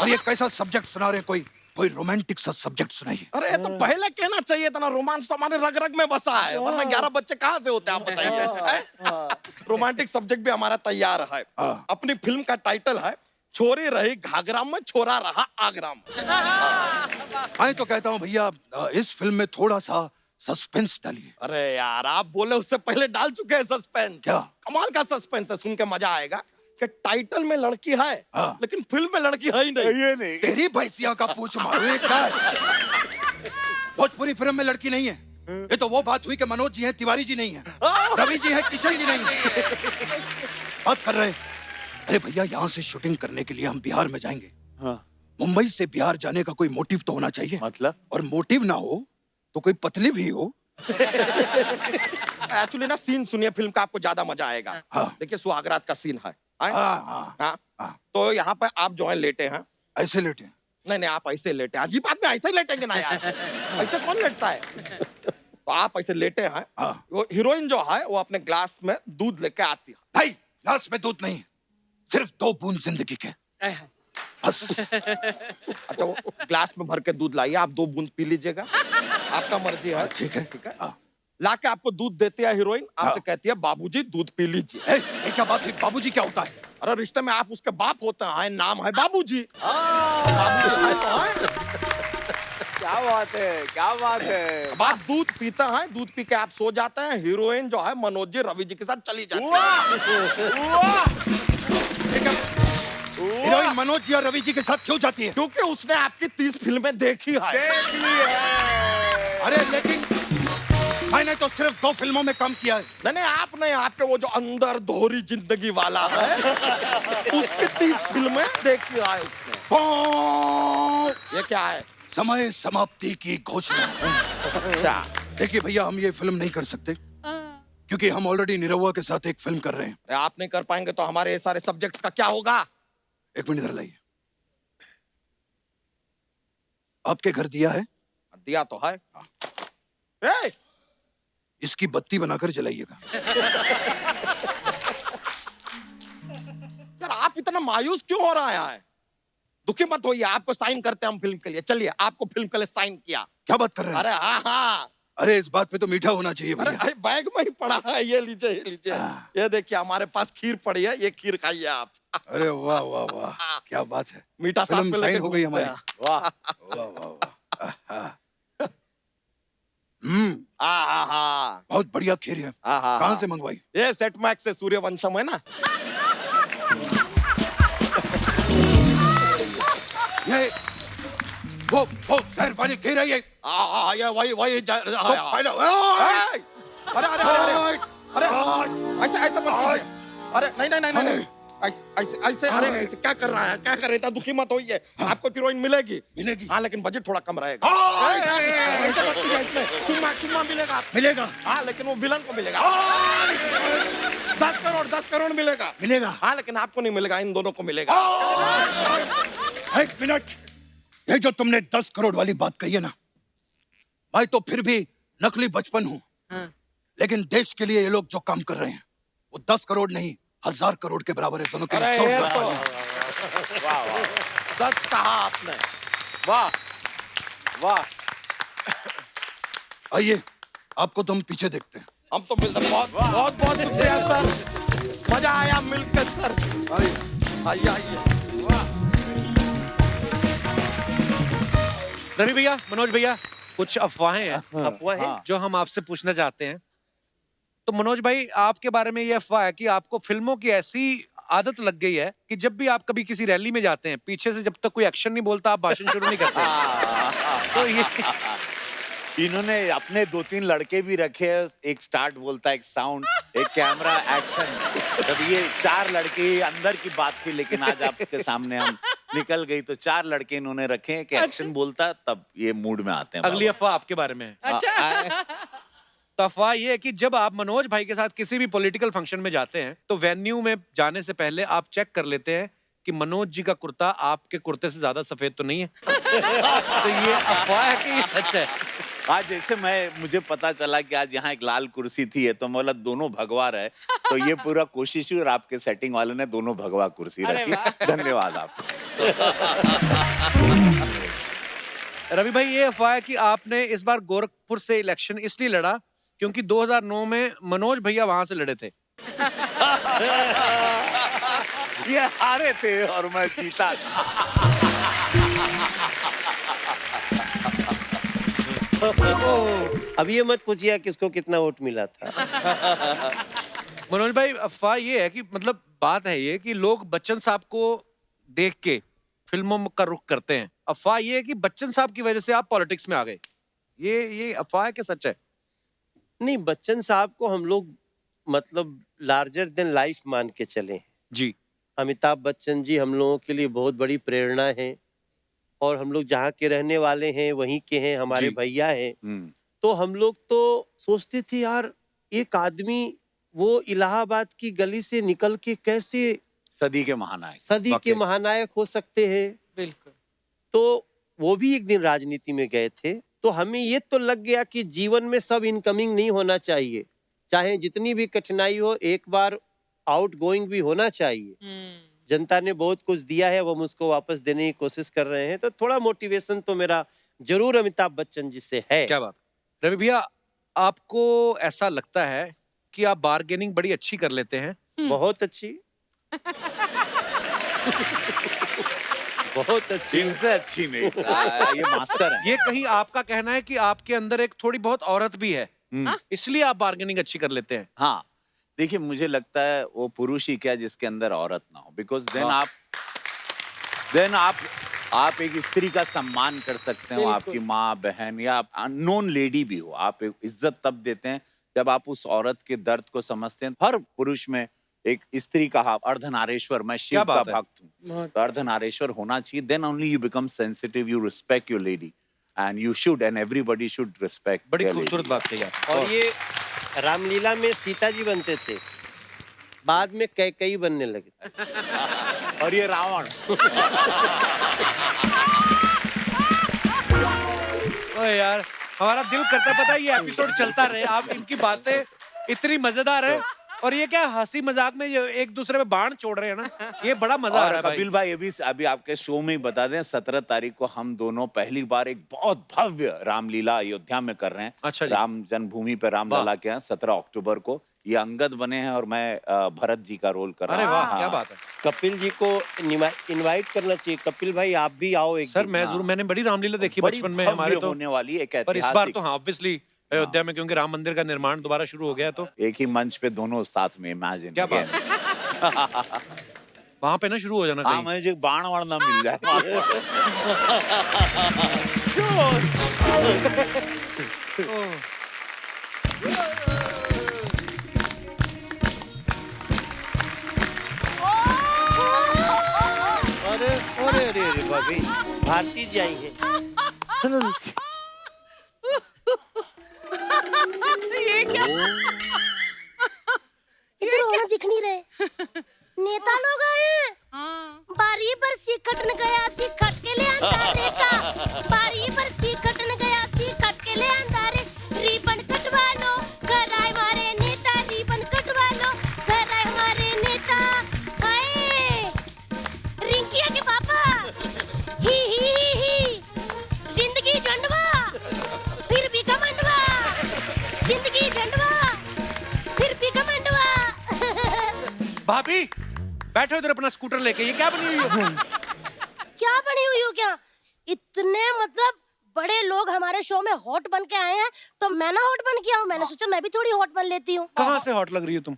और ये कैसा सब्जेक्ट सुना रहे हैं? कोई रोमांटिक सा सब्जेक्ट सुनाइए। अरे ये तो पहले कहना चाहिए था ना, रोमांस तो हमारे रग रग में बसा है, वरना 11 बच्चे कहाँ से होते हैं आप बताइए। रोमांटिक सब्जेक्ट भी हमारा तैयार है। अपनी फिल्म का टाइटल है छोरी रही घाघरा में, छोरा रहा आगरा में। मैं तो कहता हूँ भैया, इस फिल्म में थोड़ा सा सस्पेंस डालिए। अरे यार आप बोले उससे पहले डाल चुके हैं सस्पेंस। क्या? कमाल का सस्पेंस है, सुन के मजा आएगा कि टाइटल में लड़की है हाँ। लेकिन फिल्म में लड़की है ही नहीं। ये नहीं। तेरी भैंसिया का पूछ मारो ये क्या है? भोजपुरी फिल्म में लड़की नहीं है। ये तो वो बात हुई कि मनोज जी हैं, तिवारी जी नहीं है, रवि जी हैं, किशन जी नहीं है। बात कर रहे। अरे भैया, यहाँ से शूटिंग करने के लिए हम बिहार में जाएंगे। हाँ। मुंबई से बिहार जाने का कोई मोटिव तो होना चाहिए। मतलब? और मोटिव ना हो तो कोई पतली भी हो। एक्चुअली ना सीन सुनिए फिल्म का, आपको ज्यादा मजा आएगा। हाँ। देखिए सुहागरात का सीन है। हाँ हाँ हाँ। हाँ। तो यहाँ पे आप जो है लेटे हैं। ऐसे लेटे। नहीं आप ऐसे लेटे हैं, अजीब आदमी ऐसे ही लेटेंगे ना यार, ऐसे कौन लेटता है? तो आप ऐसे लेटे हैं। हाँ। वो हीरोइन जो है वो अपने ग्लास में दूध लेके आती है। भाई, ग्लास में दूध नहीं, सिर्फ 2 बूंद जिंदगी के, बस। अच्छा वो ग्लास में भर के दूध लाइए, आप 2 बूंद पी लीजिएगा, आपका मर्जी है। ठीक है। ठीक है। हाँ। लाके आपको दूध देती है हीरोइन, आपसे हाँ। कहती है बाबूजी दूध पी लीजिए। ये क्या बात है? बाबूजी क्या होता है? अरे रिश्ते में आप उसके बाप होते हैं, नाम है बाबूजी। बाबूजी है तो है। क्या बात है, क्या बात है। अब आप दूध पीते हैं, दूध पी के आप सो जाते हैं, हीरोइन जो है मनोज जी रवि जी के साथ चली जाती है। ठीक है। हीरोइन मनोज जी और रवि जी के साथ क्यों जाती है? क्योंकि उसने आपकी 30 फिल्में देखी है। देख ली है। अरे लेकिन मैंने तो सिर्फ 2 फिल्मों में काम किया है। नहीं आप नहीं, आपके वो जो अंदर दोहरी जिंदगी वाला है उसकी 30 फिल्में देखी है उसने। ये क्या है? समय समाप्ति की घोषणा। अच्छा देखिए भैया, हम ये फिल्म नहीं कर सकते क्योंकि हम ऑलरेडी निरहुआ के साथ एक फिल्म कर रहे हैं। अरे आप नहीं कर पाएंगे तो हमारे ये सारे सब्जेक्ट्स का क्या होगा? 1 मिनट इधर लाइए। आपके घर दिया है? दिया तो है। ए, इसकी बत्ती बनाकर जलाइएगा। यार आप इतना मायूस क्यों हो रहा है? दुखी मत होइए, आपको साइन करते हैं हम फिल्म के लिए। चलिए, आपको फिल्म के लिए साइन किया। क्या बात कर रहे हैं? अरे हाँ। अरे इस बात पे तो मीठा होना चाहिए भैया। अरे बैग में ही पड़ा है, ये लीजिए ये लीजिए। ये देखिए हमारे पास खीर पड़ी है, ये खीर खाइए आप। अरे वाह वाह वाह, क्या बात है। मीठा साथ फिल्म में साइन लेके हो गई घूमते हमारी। हैं। वाह। वाह वाह वाह। आहा। बहुत बढ़िया खीर है। कहाँ से मंगवाई? ये सेट मैक्स से, सूर्यवंशम है ना। ये वो शहर वाली खीर है ये। ये वही पहले अरे अरे अरे अरे ऐसे ऐसे मत कीजिए। अरे नहीं ऐसे अरे ऐसे क्या कर रहा है? क्या कर रहे थे? दुखी मत होइए, आपको हीरोइन मिलेगी। मिलेगी। हाँ लेकिन बजट थोड़ा कम रहेगा। ऐसे मत कीजिए, इसमें चुम्मा मिलेगा। मिलेगा। हाँ लेकिन वो विलन को मिलेगा। 10 करोड़ मिलेगा। मिलेगा। हाँ लेकिन आपको नहीं मिलेगा, इन दोनों को मिलेगा। 1 मिनट, ये जो तुमने 10 करोड़ वाली बात कही है ना, मैं तो फिर भी नकली बचपन हूँ। लेकिन देश के लिए ये लोग जो काम कर रहे हैं वो 10 करोड़ नहीं 1000 करोड़ के बराबर है। दोनों के अरे लिए ये 100 तो वाह। सच कहा आपने। वाह वाह। आइए, आपको तो हम पीछे देखते हैं। हम तो मिलते बहुत बहुत बहुत शुक्रिया सर, मजा आया मिलकर सर। आइए आइए। रवि भैया, मनोज भैया, कुछ अफवाहें हैं अफवाह है। हाँ। जो हम आपसे पूछना चाहते हैं। तो मनोज भाई, आपके बारे में ये अफवाह है कि आपको फिल्मों की ऐसी आदत लग गई है कि जब भी आप कभी किसी रैली में जाते हैं, पीछे से जब तक कोई एक्शन नहीं बोलता आप भाषण शुरू नहीं करते। तो ये इन्होंने अपने 2-3 लड़के भी रखे हैं, एक स्टार्ट बोलता है, एक साउंड, एक कैमरा, एक्शन। तब ये 4 लड़के अंदर की बात थी, लेकिन आज आपके सामने हम निकल गई तो 4 लड़के इन्होंने रखे हैं कि एक्शन बोलता है, तब ये मूड में आते हैं। अगली अफवाह आपके बारे में है। अच्छा। तो अफवाह ये है कि जब आप मनोज भाई के साथ किसी भी पॉलिटिकल फंक्शन में जाते हैं तो वेन्यू में जाने से पहले आप चेक कर लेते हैं कि मनोज जी का कुर्ता आपके कुर्ते से ज्यादा सफेद तो नहीं है। तो ये अफवाह है कि ये सच है? आज जैसे मुझे पता चला कि आज यहाँ एक लाल कुर्सी थी, तो बोला दोनों भगवा रहे, तो ये पूरा कोशिश हुई और आपके सेटिंग वाले ने दोनों भगवा कुर्सी अरे रखी। धन्यवाद आपको। रवि भाई, ये अफवाह है कि आपने इस बार गोरखपुर से इलेक्शन इसलिए लड़ा क्योंकि 2009 में मनोज भैया वहां से लड़े थे। ये हारे थे और मैं जीता था। अब ये मत पूछिए किसको कितना वोट मिला था। मनोज भाई, अफवाह ये है कि मतलब बात है ये कि लोग बच्चन साहब को देख के फिल्मों का रुख करते हैं। अफवाह ये है कि बच्चन साहब की वजह से आप पॉलिटिक्स में आ गए। ये अफवाह है कि सच है? नहीं, बच्चन साहब को हम लोग मतलब लार्जर देन लाइफ मान के चले हैं। जी। अमिताभ बच्चन जी हम लोगों के लिए बहुत बड़ी प्रेरणा है, और हम लोग जहाँ के रहने वाले हैं वहीं के हैं, हमारे जी। भैया हैं। तो हम लोग तो सोचते थे यार, एक आदमी वो इलाहाबाद की गली से निकल के कैसे सदी के महानायक, सदी के महानायक हो सकते हैं। बिल्कुल। तो वो भी एक दिन राजनीति में गए थे, तो हमें ये तो लग गया कि जीवन में सब इनकमिंग नहीं होना चाहिए, चाहे जितनी भी कठिनाई हो एक बार आउट गोइंग भी होना चाहिए। जनता ने बहुत कुछ दिया है, वो मुझको वापस देने की कोशिश कर रहे हैं, तो थोड़ा मोटिवेशन तो मेरा जरूर अमिताभ बच्चन जी से है। क्या बात। रवि भैया, आपको ऐसा लगता है कि आप बार्गेनिंग बड़ी अच्छी कर लेते हैं? बहुत अच्छी। बहुत अच्छी। इनसे अच्छी नहीं। ये मास्टर है। ये कहीं आपका कहना है कि आपके अंदर एक थोड़ी बहुत औरत भी है, इसलिए आप बार्गेनिंग अच्छी कर लेते हैं? हाँ, देखिए मुझे लगता है वो पुरुष ही क्या जिसके अंदर औरत ना हो, बिकॉज देन आप एक स्त्री का सम्मान कर सकते हो, आपकी माँ बहन या अननोन लेडी भी हो, आप एक इज्जत तब देते हैं जब आप उस औरत के दर्द को समझते हैं। हर पुरुष में एक स्त्री का अर्धनारेश्वर, मैं शिव का भक्त हूँ, तो अर्धनारेश्वर होना चाहिए। Then only you become sensitive, you respect your lady, and you should, and everybody should respect. बड़ी खूबसूरत बात कही आप। और ये रामलीला में सीता जी बनते थे, बाद में कैकई बनने लगे। और ये रावण। ओए यार, हमारा दिल करता पता है ये एपिसोड चलता रहे, आप इनकी बातें इतनी मजेदार है, और ये क्या हंसी मजाक में ये एक दूसरे पे बाण छोड़ रहे हैं ना, ये बड़ा मजा आ रहा है भाई। कपिल भाई, अभी आपके शो में ही बता दें, 17 तारीख को हम दोनों पहली बार एक बहुत भव्य रामलीला अयोध्या में कर रहे हैं। अच्छा जी। राम जन्मभूमि पे रामलला के यहाँ 17 अक्टूबर को ये अंगद बने हैं और मैं भरत जी का रोल कर रहा हूँ। अरे वाह, क्या बात है। कपिल जी को इनवाइट करना चाहिए। कपिल भाई आप भी आओ एक सर, दिन। मैं जरूर, मैंने बड़ी रामलीला देखी बड़ी बचपन में भव्य हमारे तो, होने वाली एक पर इस बार तो हाँ ऑब्वियसली अयोध्या में, क्योंकि राम मंदिर का निर्माण दोबारा शुरू हो गया, तो एक ही मंच पे दोनों साथ में, इमेजिन। क्या बात है। वहां पे ना शुरू हो जाना हाँ, कहीं। मुझे बाण वाण ना मिल जाए। अरे अरे अरे अरे भाभी, भारती जी आई हैं। ये क्या? इधर होना दिख नहीं रहे। नेता लोग आए हैं। बारी पर सीखट न गया, सीखट के ले अंधारे का। बारी पर सीखट न गया, सीखट के ले अंधारे। रिबन कटवा लो, घर आए हमारे नेता। रिबन कटवा लो, घर आए हमारे नेता। हाय रिंकिया के पापा, ही जिंदगी झंडवा, फिर भी घमंडवा। जिंदगी झंडवा, फिर भी घमंडवा। भाभी बैठो इधर अपना स्कूटर लेके, ये क्या बनी हुई हो? क्या बनी हुई हो क्या? इतने मतलब बड़े लोग हमारे शो में हॉट बन के आए हैं, तो मैं ना हॉट बन के आऊं। मैंने सोचा मैं भी थोड़ी हॉट बन लेती हूँ। कहाँ से हॉट लग रही हो तुम?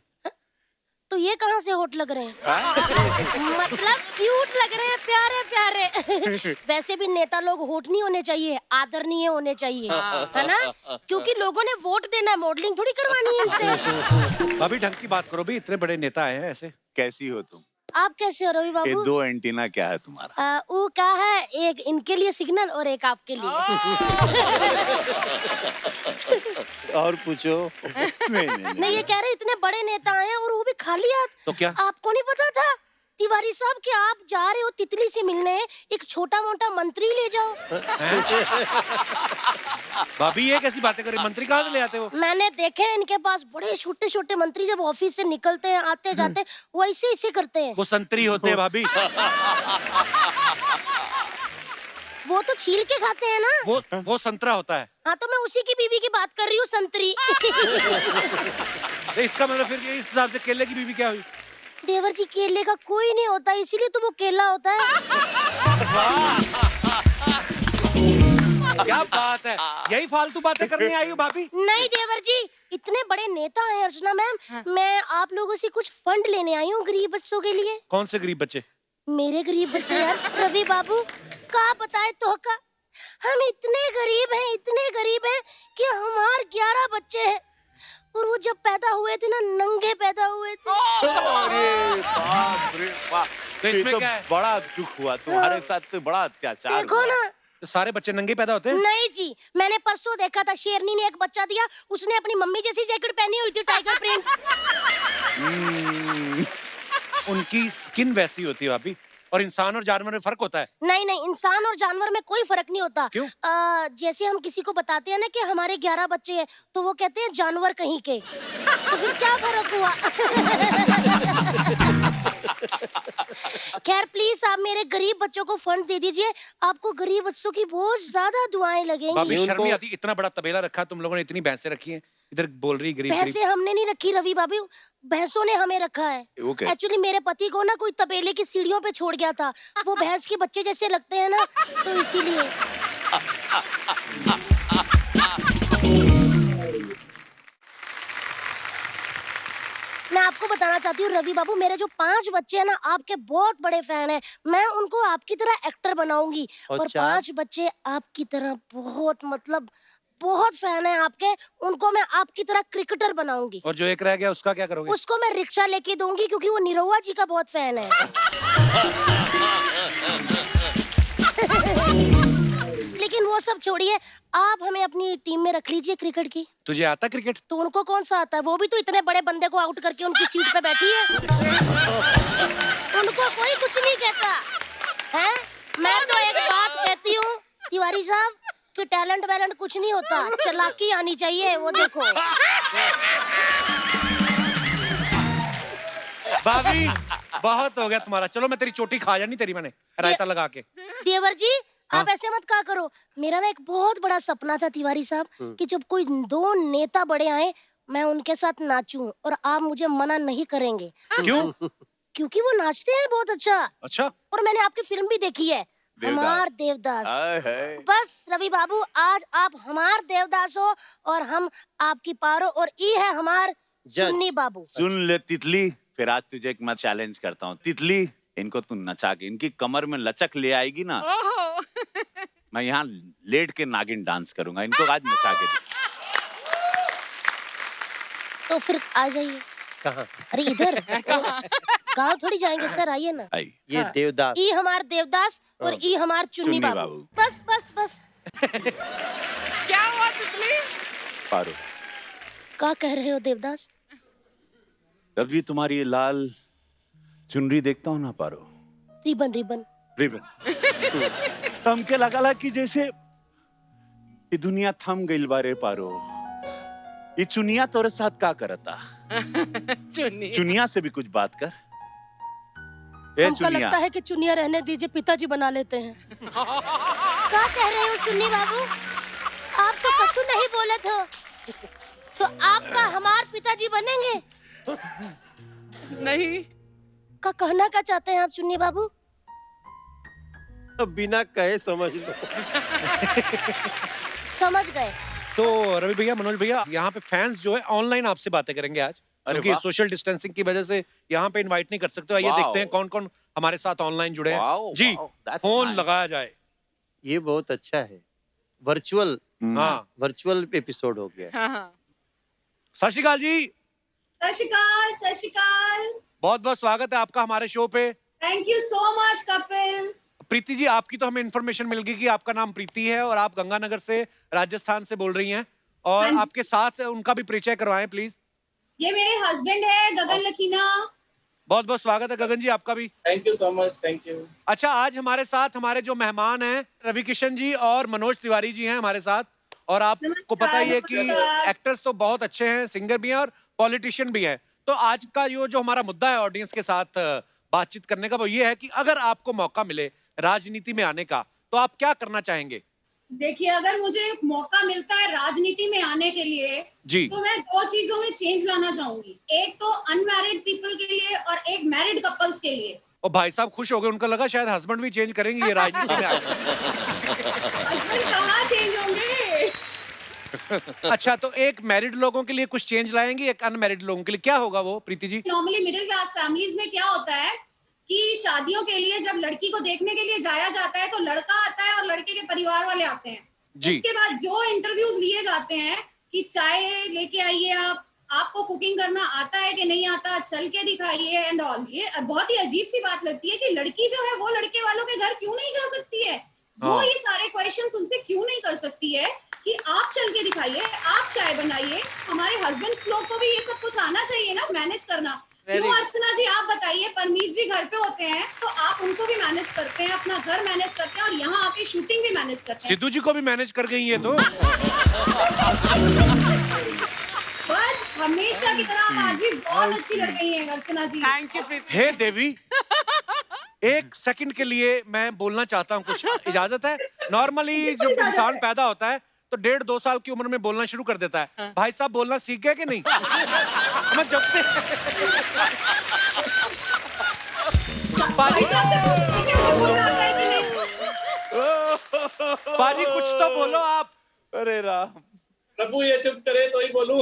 तो ये कहाँ से हॉट लग रहे हैं? मतलब क्यूट लग रहे हैं, प्यारे प्यारे। वैसे भी नेता लोग हॉट नहीं होने चाहिए, आदरणीय होने चाहिए, है ना? क्योंकि लोगों ने वोट देना है, मॉडलिंग थोड़ी करवानी है इनसे। भाभी ढंग की बात करो भी, इतने बड़े नेता आए हैं ऐसे। कैसी हो तुम? आप कैसे हो रवि ये बाबू? 2 एंटीना क्या है तुम्हारा? वो क्या है, एक इनके लिए सिग्नल और एक आपके लिए। और पूछो। नहीं, ये कह रहे इतने बड़े नेता आए हैं और वो भी खाली हाथ। तो क्या? आपको नहीं पता था तिवारी साहब कि आप जा रहे हो तितली से मिलने, एक छोटा मोटा मंत्री ले जाओ। भाभी ये कैसी बातें करी, मंत्री कहाँ से ले आते हो? मैंने देखे हैं इनके पास बड़े छोटे छोटे मंत्री, जब ऑफिस से निकलते हैं आते जाते वो ऐसे ऐसे करते हैं। वो संतरी होते हैं भाभी। वो तो छील के खाते हैं ना। वो संतरा होता है। हाँ, तो मैं उसी की बीवी की बात कर रही हूँ, संतरी। तो इसका मतलब फिर इस हिसाब से केले की बीवी क्या हुई? देवर जी, केले का कोई नहीं होता, इसीलिए तो वो केला होता है। क्या बात है, यही फालतू बातें करने आई हो भाभी? नहीं देवर जी, इतने बड़े नेता हैं अर्चना मैम, मैं आप लोगों से कुछ फंड लेने आई हूँ गरीब बच्चों के लिए। कौन से गरीब बच्चे? मेरे गरीब बच्चे यार, रवि बाबू का बताए तो का, हम इतने गरीब हैं कि हमारे 11 बच्चे हैं और वो जब पैदा हुए थे ना, नंगे पैदा हुए थे। अरे बाप रे बाप, तो इसमें तो क्या है? बड़ा दुख हुआ तुम्हारे साथ, तो बड़ा अत्याचार देखो हुआ। ना। तो सारे बच्चे नंगे पैदा होते हैं? नहीं जी, मैंने परसों देखा था, शेरनी ने एक बच्चा दिया, उसने अपनी मम्मी जैसी जैकेट पहनी हुई थी, टाइगर प्रिंट। उनकी स्किन वैसी होती है भाभी, और इंसान और जानवर में फर्क होता है। नहीं, इंसान और जानवर में कोई फर्क नहीं होता। क्यों? जैसे हम किसी को बताते हैं ना कि हमारे 11 बच्चे हैं, तो वो कहते हैं जानवर कहीं के। तो फिर क्या फर्क हुआ? खैर प्लीज आप मेरे गरीब बच्चों को फंड दे दीजिए, आपको गरीब बच्चों की बहुत ज्यादा दुआएं लगेंगी। भाभी शर्म नहीं आती? इतना बड़ा तबेला रखा तुम लोगों ने, इतनी भैंसें रखी हैं, इधर बोल रही गरीब भैंसे हमने नहीं रखी रवि बाबू, भैंसों ने हमें रखा है। वो कैसे? एक्चुअली मेरे पति को ना कोई तबेले की सीढ़ियों पे छोड़ गया था, वो भैंस के बच्चे जैसे लगते हैं ना, तो इसीलिए। मैं आपको बताना चाहती हूँ रवि बाबू, मेरे जो 5 बच्चे हैं ना, आपके बहुत बड़े फैन हैं। मैं उनको आपकी तरह एक्टर बनाऊंगी और अच्छा। 5 बच्चे आपकी तरह बहुत, मतलब बहुत फैन है आपके, उनको मैं आपकी तरह क्रिकेटर बनाऊंगी। और जो एक रह गया उसका क्या करोगे? उसको मैं रिक्शा लेके दूंगी क्योंकि वो निरहुआ जी का बहुत फैन है। लेकिन वो सब छोड़िए, आप हमें अपनी टीम में रख लीजिए क्रिकेट की। तुझे आता क्रिकेट? तो उनको कौन सा आता है, वो भी तो इतने बड़े बंदे को आउट करके उनकी सीट पे बैठी है। उनको कोई कुछ नहीं कहता है। मैं तो एक बात कहती हूँ तिवारी साहब कि टैलेंट वैलेंट कुछ नहीं होता, चालाकी आनी चाहिए, वो देखो। भाभी बहुत हो गया तुम्हारा, चलो मैं तेरी चोटी खा जानी तेरी, मैंने रायता लगा के। देवर जी हाँ? आप ऐसे मत कहा करो, मेरा ना एक बहुत बड़ा सपना था तिवारी साहब कि जब कोई 2 नेता बड़े आए, मैं उनके साथ नाचूं और आप मुझे मना नहीं करेंगे। क्यों? क्योंकि वो नाचते हैं बहुत अच्छा, अच्छा, और मैंने आपकी फिल्म भी देखी है, हमार देवदास। हाय हाय। बस रवि बाबू, आज आप हमार देवदास हो और हम आपकी पारो, और ई है हमार चुन्नी बाबू। सुन ले तितली, फिर आज तुझे एक मैं चैलेंज करता हूँ। तितली, इनको तू नचा के, इनकी कमर में लचक ले आएगी ना, मैं यहाँ लेट के नागिन डांस करूंगा, इनको आज नचा के दे। तो फिर आ जाइए। कहाँ? अरे इधर गाँव थोड़ी जाएंगे सर, आइए ना। आई। ये हाँ। देवदास। ई हमार देवदास और ई हमार चुन्नी चुन्नी बाबू। बाबू। बस बस बस। क्या हुआ तितली? पारो, क्या कह रहे हो देवदास? जब भी तुम्हारी ये लाल चुनरी देखता हूँ ना पारो, रिबन रिबन। रिबन, तो हमके लगा कि जैसे ये दुनिया थम गइल बारे पारो। ये चुनिया तोरे साथ का करता? चुन्नी। चुनिया से भी कुछ बात कर। ए हमको चुनिया, लगता है कि चुनिया रहने दीजिए, पिताजी बना लेते हैं। क्या कह रहे हो चुन्नी बाबू? आप तो कछु नहीं बोले थे, तो आपका हमार पिताजी बनेंगे? नहीं। का कहना क्या चाहते हैं आप चुन्नी बाबू? बिना कहे समझ लो। समझ गए। तो रवि भैया, मनोज भैया, यहाँ पे फैंस जो है ऑनलाइन आपसे बातें करेंगे आज, क्योंकि वाह। सोशल डिस्टेंसिंग की वजह से यहाँ पे इनवाइट नहीं कर सकते। आइए वाह। देखते हैं कौन कौन हमारे साथ ऑनलाइन जुड़े हैं। वाह, जी, वाह, that's फोन nice. लगाया जाए। ये बहुत अच्छा है। वर्चुअल हाँ, वर्चुअल एपिसोड हो गया। हाँ। सत श्री अकाल जी, सत श्री अकाल, सत श्री अकाल। बहुत बहुत स्वागत है आपका हमारे शो पे। Thank you so much Kapil. Preeti ji, आपकी तो हमें इन्फॉर्मेशन मिल गई कि आपका नाम प्रीति है और आप गंगानगर से, राजस्थान से बोल रही हैं, और हाँ जी। आपके साथ उनका भी परिचय करवाएं प्लीज। ये मेरे हस्बैंड है गगन लखीना। बहुत बहुत स्वागत है गगन जी आपका भी। Thank you so much, thank you. अच्छा, आज हमारे साथ हमारे जो मेहमान हैं रवि किशन जी और मनोज तिवारी जी हैं हमारे साथ, और आपको पता ही है कि नमस्कार। एक्टर्स तो बहुत अच्छे हैं, सिंगर भी हैं और पॉलिटिशियन भी हैं। तो आज का जो हमारा मुद्दा है ऑडियंस के साथ बातचीत करने का, वो ये है कि अगर आपको मौका मिले राजनीति में आने का, तो आप क्या करना चाहेंगे? देखिए, अगर मुझे मौका मिलता है राजनीति में आने के लिए, जी, तो मैं दो चीजों में चेंज लाना चाहूंगी। एक तो अनमैरिड पीपल के लिए और एक मैरिड कपल्स के लिए। और भाई साहब खुश हो गए, उनका लगा शायद हस्बैंड भी चेंज करेंगे ये राजनीति में आकर। हस्बैंड कहाँ चेंज होंगे? अच्छा, तो एक मैरिड लोगों के लिए कुछ चेंज लाएंगे, एक अनमैरिड लोगों के लिए क्या होगा वो Preeti ji? Normally middle class families में क्या होता है कि शादियों के लिए जब लड़की को देखने के लिए जाया जाता है, तो लड़का आता है और लड़के के परिवार वाले आते हैं। जी। उसके बाद जो इंटरव्यूज लिए जाते हैं कि चाय लेके आइए, आपको कुकिंग करना आता है कि नहीं आता, चल के दिखाइए एंड ऑल। ये बहुत ही अजीब सी बात लगती है कि लड़की जो है वो लड़के वालों के घर क्यों नहीं जा सकती है, वो ये सारे क्वेश्चंस उनसे क्यों नहीं कर सकती है कि आप चल के दिखाइए, आप चाय बनाइए। हमारे हस्बैंड लोग को भी ये सब कुछ आना चाहिए ना, मैनेज करना। क्यों अर्चना जी, आप बताइए, परमीत जी घर पे होते हैं तो आप उनको भी मैनेज करते हैं, अपना घर मैनेज करते हैं और यहाँ आके शूटिंग भी मैनेज करते हैं। सिद्धू जी को भी मैनेज कर गई है तो। बट हमेशा की तरह आप आज भी बहुत अच्छी लग रही हैं अर्चना जी। थैंक यू प्रीति। हे देवी, एक सेकंड के लिए मैं बोलना चाहता हूँ, कुछ इजाजत है? नॉर्मली जब इंसान पैदा होता है तो 1.5-2 साल की उम्र में बोलना शुरू कर देता है। भाई साहब बोलना सीख गए कि नहीं? मैं जब से भाई साहब से पूछते हैं, वो बोलना आता है कि नहीं? बाजी कुछ तो बोलो आप। अरे राम, प्रभु ये चुप करे तो ही बोलूं।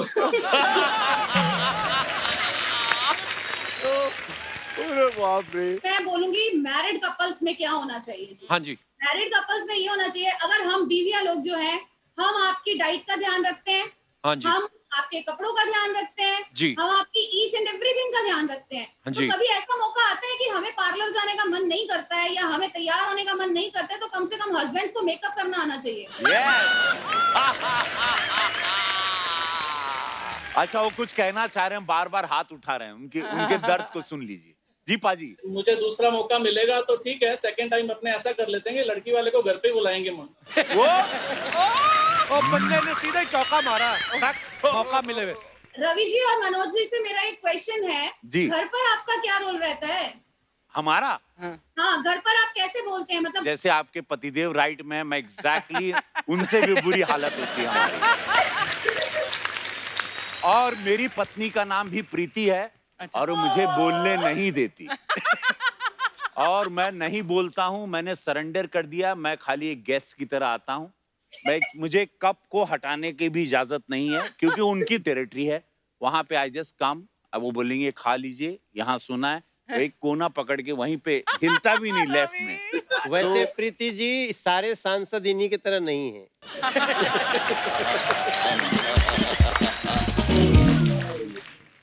अरे बाप रे। मैं बोलूंगी मैरिड कपल्स में क्या होना चाहिए जी। हाँ जी, मैरिड कपल्स में ये होना चाहिए, अगर हम बीवियां लोग जो हैं, हम आपकी डाइट का ध्यान रखते हैं, हाँ जी, हम आपके कपड़ों का ध्यान रखते हैं, जी। हम आपकी ईच एंड एवरीथिंग का ध्यान रखते हैं। हाँ तो जी। कभी ऐसा मौका आता है कि हमें पार्लर जाने का मन नहीं करता है या हमें तैयार होने का मन नहीं करता है, तो कम से कम हस्बैंड्स को मेकअप करना आना चाहिए। अच्छा, वो कुछ कहना चाह रहे हैं, बार बार हाथ उठा रहे हैं, उनके दर्द को सुन लीजिए। जी पाजी। मुझे दूसरा मौका मिलेगा तो ठीक है, सेकंड टाइम अपने ऐसा कर लेते हैं कि लड़की वाले को घर पे ही बुलाएंगे हम। वो बंदे ने सीधा ही चौका मारा, मौका मिले हुए। रवि जी और मनोज जी से मेरा एक क्वेश्चन है, जी। घर पर आपका क्या रोल रहता है? हमारा हाँ, घर पर आप कैसे बोलते हैं, मतलब जैसे आपके पतिदेव राइट में, मैं एग्जैक्टली उनसे भी बुरी हालत होती है हमारी। और मेरी पत्नी का नाम भी प्रीति है। अच्छा। और वो मुझे बोलने नहीं देती। और मैं नहीं बोलता हूँ, मैंने सरेंडर कर दिया, मैं खाली एक गेस्ट की तरह आता हूँ। मुझे कप को हटाने की भी इजाजत नहीं है, क्योंकि उनकी टेरिटरी है। वहां पे आई जस्ट कम, अब वो बोलेंगे खा लीजिए, यहाँ सुना है, तो एक कोना पकड़ के वहीं पे हिलता भी नहीं लेफ्ट में। वैसे प्रीति जी सारे सांसद इन्हीं की तरह नहीं है।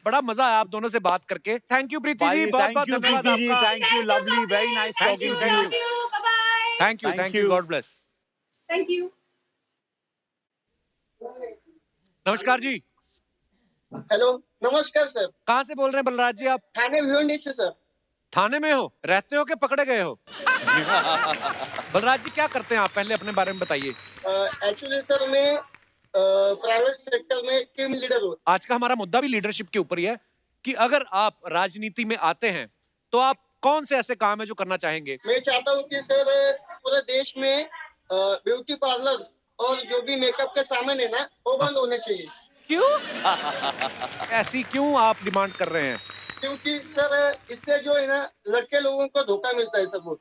बड़ा मजा आया आप दोनों से बात करके। थैंक यू प्रीति जी, बहुत बहुत धन्यवाद आपका। Thank you, lovely, very nice talking to you. Thank you, thank you, God bless. Thank you. नमस्कार जी। हेलो, नमस्कार सर। कहाँ से बोल रहे हैं बलराज जी आप? थाने भिवंडी से सर। थाने में हो, रहते हो कि पकड़े गए हो? बलराज जी क्या करते हैं आप, पहले अपने बारे में बताइए। एक्चुअली सर मैं प्राइवेट सेक्टर में टीम लीडर हूँ। आज का हमारा मुद्दा भी लीडरशिप के ऊपर ही है कि अगर आप राजनीति में आते हैं तो आप कौन से ऐसे काम है जो करना चाहेंगे? मैं चाहता हूँ कि सर पूरे देश में ब्यूटी पार्लर और जो भी मेकअप के सामान है ना, वो बंद होने चाहिए। क्यों? ऐसी क्यों आप डिमांड कर रहे हैं? क्योंकि सर इससे जो है ना, लड़के लोगों को धोखा मिलता है सब।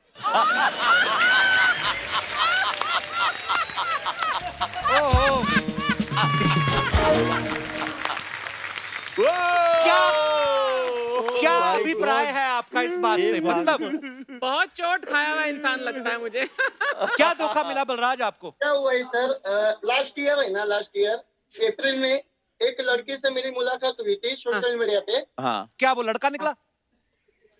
क्या अभिप्राय है आपका इस बात से? मतलब बहुत चोट खाया हुआ इंसान लगता है मुझे। क्या धोखा मिला बलराज आपको? क्या हुआ है सर, लास्ट ईयर है ना, लास्ट ईयर अप्रैल में एक लड़की से मेरी मुलाकात हुई थी सोशल मीडिया पे। हाँ, क्या वो लड़का निकला?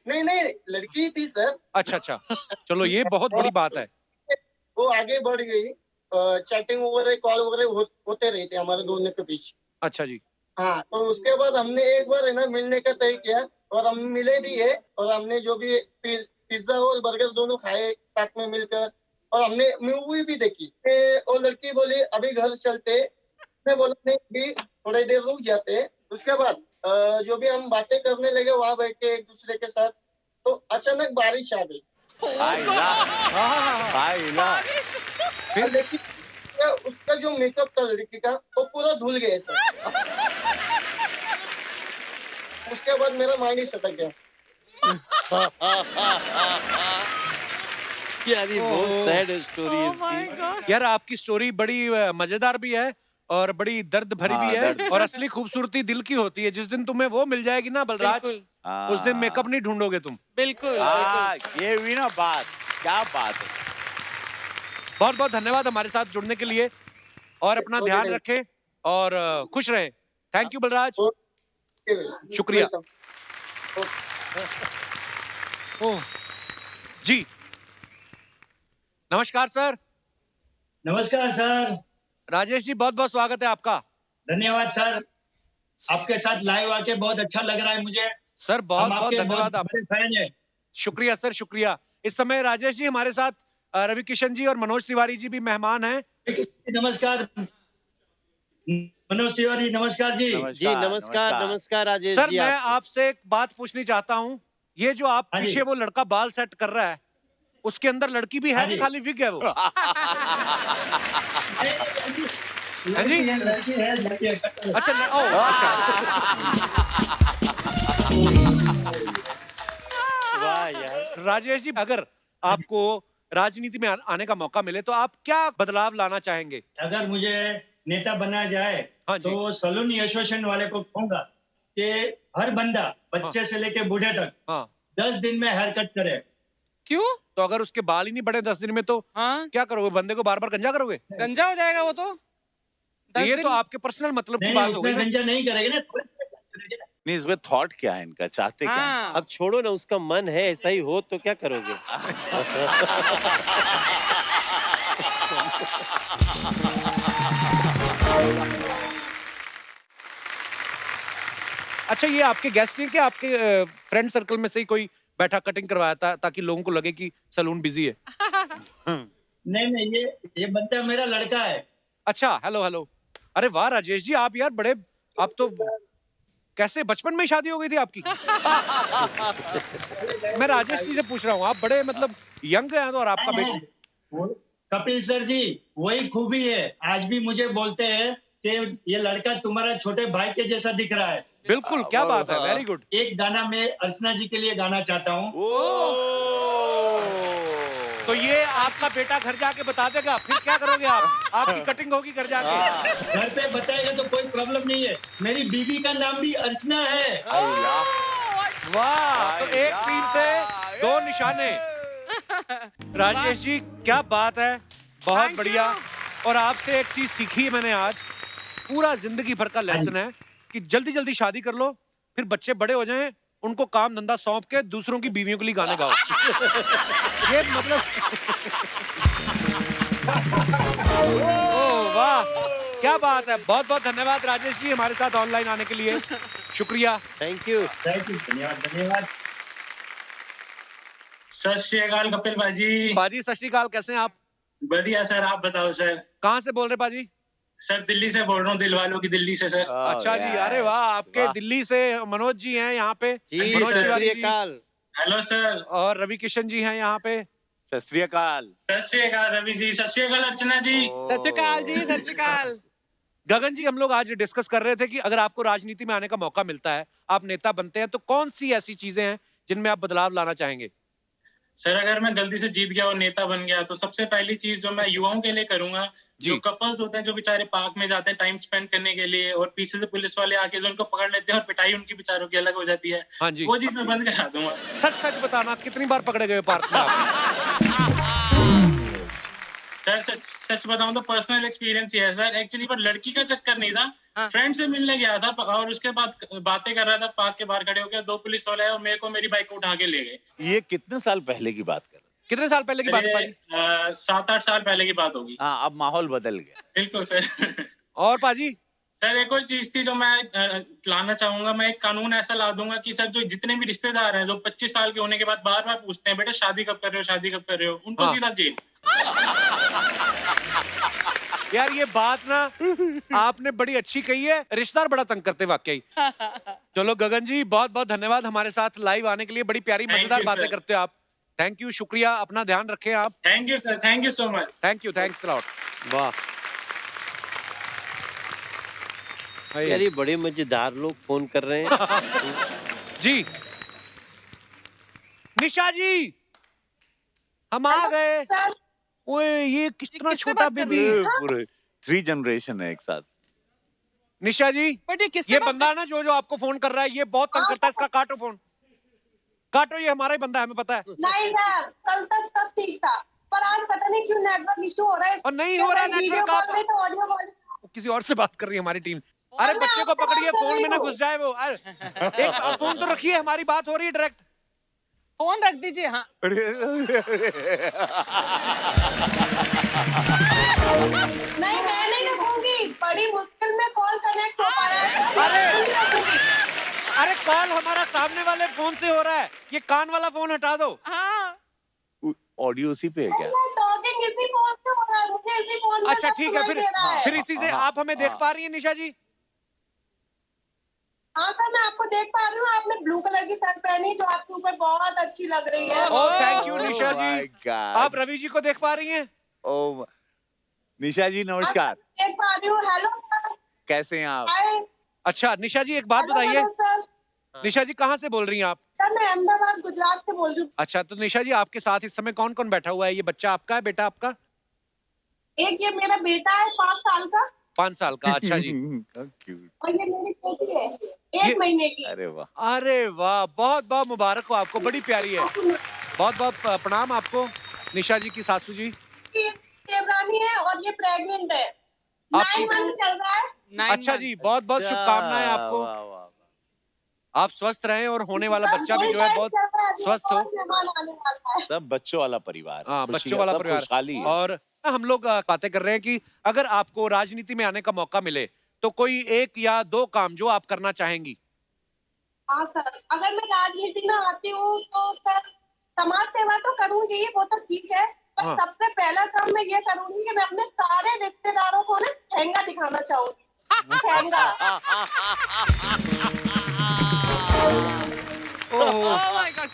नहीं नहीं, लड़की थी सर। अच्छा अच्छा, चलो ये बहुत बड़ी बात है। वो आगे बढ़ गई, चैटिंग वगैरह कॉल वगैरह होते रहे थे हमारे दोनों के बीच। अच्छा जी। हाँ, तो उसके बाद हमने एक बार है ना मिलने का तय किया और हम मिले भी है, और हमने जो भी पिज्जा और बर्गर दोनों खाए साथ में मिलकर, और हमने मूवी भी देखी। वो लड़की बोली अभी घर चलते, मैं बोला नहीं अभी थोड़ी देर रुक जाते। उसके बाद जो भी हम बातें करने लगे वहां बैठ के एक दूसरे के साथ, तो अचानक बारिश आ गई। फिर लेकिन उसका जो मेकअप था लड़की का वो पूरा धुल गया सर। उसके बाद मेरा माइंड ही सटक गया। यार ये बहुत सैड स्टोरी है Oh my इसकी। God. यार आपकी स्टोरी बड़ी मजेदार भी है और बड़ी दर्द भरी भी है, दर्द। और असली खूबसूरती दिल की होती है। जिस दिन तुम्हें वो मिल जाएगी ना बलराज, बिल्कुल उस दिन मेकअप नहीं ढूंढोगे तुम। बिल्कुल ये हुई ना बात, क्या बात है। बहुत बहुत धन्यवाद हमारे साथ जुड़ने के लिए, और अपना ध्यान रखें और खुश रहें। थैंक यू बलराज, शुक्रिया। ओह जी, नमस्कार सर। नमस्कार सर। राजेश जी बहुत बहुत स्वागत है आपका। धन्यवाद सर, आपके साथ लाइव आके बहुत अच्छा लग रहा है मुझे। सर बहुत हम बहुत आपके धन्यवाद आप। बड़े फैन हैं। शुक्रिया सर, शुक्रिया। इस समय राजेश जी हमारे साथ रवि किशन जी और मनोज तिवारी जी भी मेहमान हैं। नमस्कार मनोज तिवारी, नमस्कार जी। जी नमस्कार नमस्कार राजेश सर जी। मैं आपको। आपसे एक बात पूछनी चाहता हूँ, ये जो आप हाँ जी। पीछे वो लड़का बाल सेट कर रहा है, उसके अंदर लड़की भी है हाँ कि जी। खाली विग है वो? लड़की है, लड़की है, लड़की है। अच्छा वाह यार। राजेश जी, अगर आपको राजनीति में आने का मौका मिले तो आप क्या बदलाव लाना चाहेंगे? अगर मुझे नेता बनाया जाए हाँ जी। तो सलून एसोसिएशन वाले को कहूंगा कि हर बंदा बच्चे से लेके बूढ़े तक हाँ 10 दिन में हेयर कट करे। क्यों? तो अगर उसके बाल ही नहीं बढ़े 10 दिन में तो हाँ क्या करोगे? बंदे को बार बार गंजा करोगे? गंजा हो जाएगा वो तो। तो 10 ये दिन तो आपके पर्सनल मतलब की नहीं बात नहीं, हो गई उसमें ना। गंजा नहीं करेंगे ना, थोड़े करेंगे ना। नहीं, इसमें थॉट क्या है इनका, चाहते क्या है? हाँ अब छोड़ो ना, उसका मन है ऐसा ही हो तो क्या करोगे? अच्छा, ये आपके गेस्ट हैं कि आपके फ्रेंड सर्कल में से ही कोई बैठा कटिंग करवाया था ताकि लोगों को लगे कि सलून बिजी है? नहीं नहीं, ये बंदा मेरा लड़का है। अच्छा, हेलो हेलो। अरे वाह राजेश जी, आप यार बड़े, आप तो कैसे बचपन में ही शादी हो गई थी आपकी? मैं राजेश जी से पूछ रहा हूँ, आप बड़े मतलब यंग हैं तो, और आपका बेटा। कपिल सर जी, वही खूबी है। आज भी मुझे बोलते हैं कि ये लड़का तुम्हारा छोटे भाई के जैसा दिख रहा है। बिल्कुल, क्या बात है, वेरी गुड। एक गाना मैं अर्चना जी के लिए गाना चाहता हूँ। तो ये आपका बेटा घर जाके बता देगा, फिर क्या करोगे आप? आपकी कटिंग होगी घर जाके। घर पे बताएगा तो कोई प्रॉब्लम नहीं है। मेरी बीवी का नाम भी अर्चना है। वाह, तो एक तीर से 2 निशाने। राजेश जी क्या बात है, बहुत Thank बढ़िया। you. और आपसे एक चीज सीखी है मैंने आज, पूरा जिंदगी भर का लेसन है कि जल्दी जल्दी शादी कर लो, फिर बच्चे बड़े हो जाएं, उनको काम धंधा सौंप के दूसरों की बीवियों के लिए गाने गाओ। ये मतलब ओह वाह, क्या बात है। बहुत बहुत धन्यवाद राजेश जी हमारे साथ ऑनलाइन आने के लिए, शुक्रिया। Thank you. धन्यवाद धन्यवाद। सत श्री अकाल कपिल भाजी। पाजी सत श्री अकाल, कैसे हैं आप? बढ़िया सर, आप बताओ सर। कहाँ से बोल रहे पाजी? सर दिल्ली से बोल रहा हूँ, दिल वालों की दिल्ली से सर। अच्छा जी, अरे वाह, आपके दिल्ली से मनोज जी हैं यहाँ पे, जी मनोज सत तिवारी श्री जी। अकाल। Hello sir. और रवि किशन जी हैं यहाँ पे। सत श्री अकाल। सत श्री अकाल रवि जी, सत श्री अकाल अर्चना जी। सत श्री अकाल जी, सत श्री अकाल। गगन जी, हम लोग आज डिस्कस कर रहे थे कि अगर आपको राजनीति में आने का मौका मिलता है, आप नेता बनते हैं, तो कौन सी ऐसी चीजें हैं जिनमें आप बदलाव लाना चाहेंगे? सर अगर मैं गलती से जीत गया और नेता बन गया तो सबसे पहली चीज जो मैं युवाओं के लिए करूंगा, जो कपल्स होते हैं जो बेचारे पार्क में जाते हैं टाइम स्पेंड करने के लिए और पीछे से पुलिस वाले आके जो उनको पकड़ लेते हैं और पिटाई उनकी बेचारों की अलग हो जाती है, हाँ जी। वो चीज मैं बंद करा दूंगा। सच सच बताना, कितनी बार पकड़े गए पार्क में आप? सर सच बताऊं तो पर्सनल एक्सपीरियंस ये है सर, एक्चुअली पर लड़की का चक्कर नहीं था, फ्रेंड से मिलने गया था और उसके बाद बातें कर रहा था, पार्क के बाहर खड़े हो गया, 2 पुलिस वाले आए और मेरे को मेरी बाइक को उठा के ले गए। ये कितने साल पहले की बात कर रहे हैं? कितने साल पहले की बात है पाजी? 7-8 साल पहले की बात होगी। हाँ, अब माहौल बदल गया। बिल्कुल सर। और पाजी? सर एक और चीज थी जो मैं लाना चाहूंगा, मैं एक कानून ऐसा ला दूंगा कि सर जो जितने भी रिश्तेदार हैं जो 25 साल के होने के बाद बार बार पूछते हैं बेटा शादी कब कर रहे हो, शादी कब कर रहे हो, उनको सीधा जेल। यार ये बात ना आपने बड़ी अच्छी कही है, रिश्तेदार बड़ा तंग करते वाकई। चलो गगन जी बहुत बहुत धन्यवाद हमारे साथ लाइव आने के लिए, बड़ी प्यारी मजेदार बातें करते हो आप। थैंक यू, शुक्रिया, अपना ध्यान रखें आप। Thank you sir, thank you so much. Thank you, thanks lot. वाह यार ये बड़े मजेदार लोग फोन कर रहे हैं। जी निशा जी हम आ गए। ओए ये कितना छोटा बेबी। पूरे 3 जनरेशन है एक साथ। निशा जी बट ये बंदा ना जो आपको फोन कर रहा है ये बहुत तंग करता है, इसका काटो फोन, काटो, ये हमारा ही बंदा है, हमें पता है। नहीं सर, कल तक सब ठीक था, पर आज पता नहीं क्यों नेटवर्क इशू हो रहा है। और नहीं हो रहा नेटवर्क, आप किसी और से बात कर रही है हमारी टीम। अरे बच्चे को पकड़िए, फोन में ना घुस जाए वो। अरे एक फोन तो रखिए, हमारी बात हो रही है डायरेक्ट। फोन रख दीजिए। हाँ नहीं मैं नहीं रखूंगी, बड़ी मुश्किल में कॉल कनेक्ट हो पाया। अरे कॉल हमारा सामने वाले फोन से हो रहा है, ये कान वाला फोन हटा दो। ऑडियो उसी पे है क्या? टॉकिंग इसी फोन से हो रहा है, मुझे इसी फोन में अच्छा ठीक है, फिर इसी से आप हमें देख पा रही हैं निशा जी? हाँ सर मैं आपको देख पा रही हूँ, आपने ब्लू कलर की शर्ट पहनी जो आपके ऊपर बहुत अच्छी लग रही है। ओह थैंक यू निशा जी। आप रवि जी को देख पा रही हैं? ओह निशा जी नमस्कार। देख पा रही हूँ। हेलो सर, कैसे हैं आप? हाय। अच्छा निशा जी एक बात बताइए, निशा जी कहाँ से बोल रही हैं आप? सर मैं अहमदाबाद गुजरात से बोल रही हूँ। अच्छा तो निशा जी आपके साथ इस समय कौन कौन बैठा हुआ है? ये बच्चा आपका है, बेटा आपका? एक ये मेरा बेटा है 5 साल का। 5 साल का, अच्छा जी। और ये मेरी बेटी है 1 महीने की। अरे वाह, अरे वाह, बहुत बहुत मुबारक हो आपको, बड़ी प्यारी है। बहुत बहुत प्रणाम आपको निशा जी की सासू जी। देवरानी है और ये प्रेग्नेंट है, 9 मंथ चल रहा है। अच्छा जी, बहुत बहुत शुभकामनाएं आपको। आप स्वस्थ रहें और होने वाला बच्चा भी जो है बहुत स्वस्थ हो। सब बच्चों वाला परिवार। हाँ बच्चों वाला परिवार। खुशहाली है। और हम लोग बातें कर रहे हैं कि अगर आपको राजनीति में आने का मौका मिले तो कोई 1 या 2 काम जो आप करना चाहेंगी? हाँ सर, अगर मैं राजनीति में आती हूँ तो सर समाज सेवा तो करूंगी, वो तो ठीक है, पर हाँ। सबसे पहला काम मैं ये करूंगी कि मैं अपने सारे रिश्तेदारों को ना ठेंगा दिखाना चाहूंगी। ठेंगा।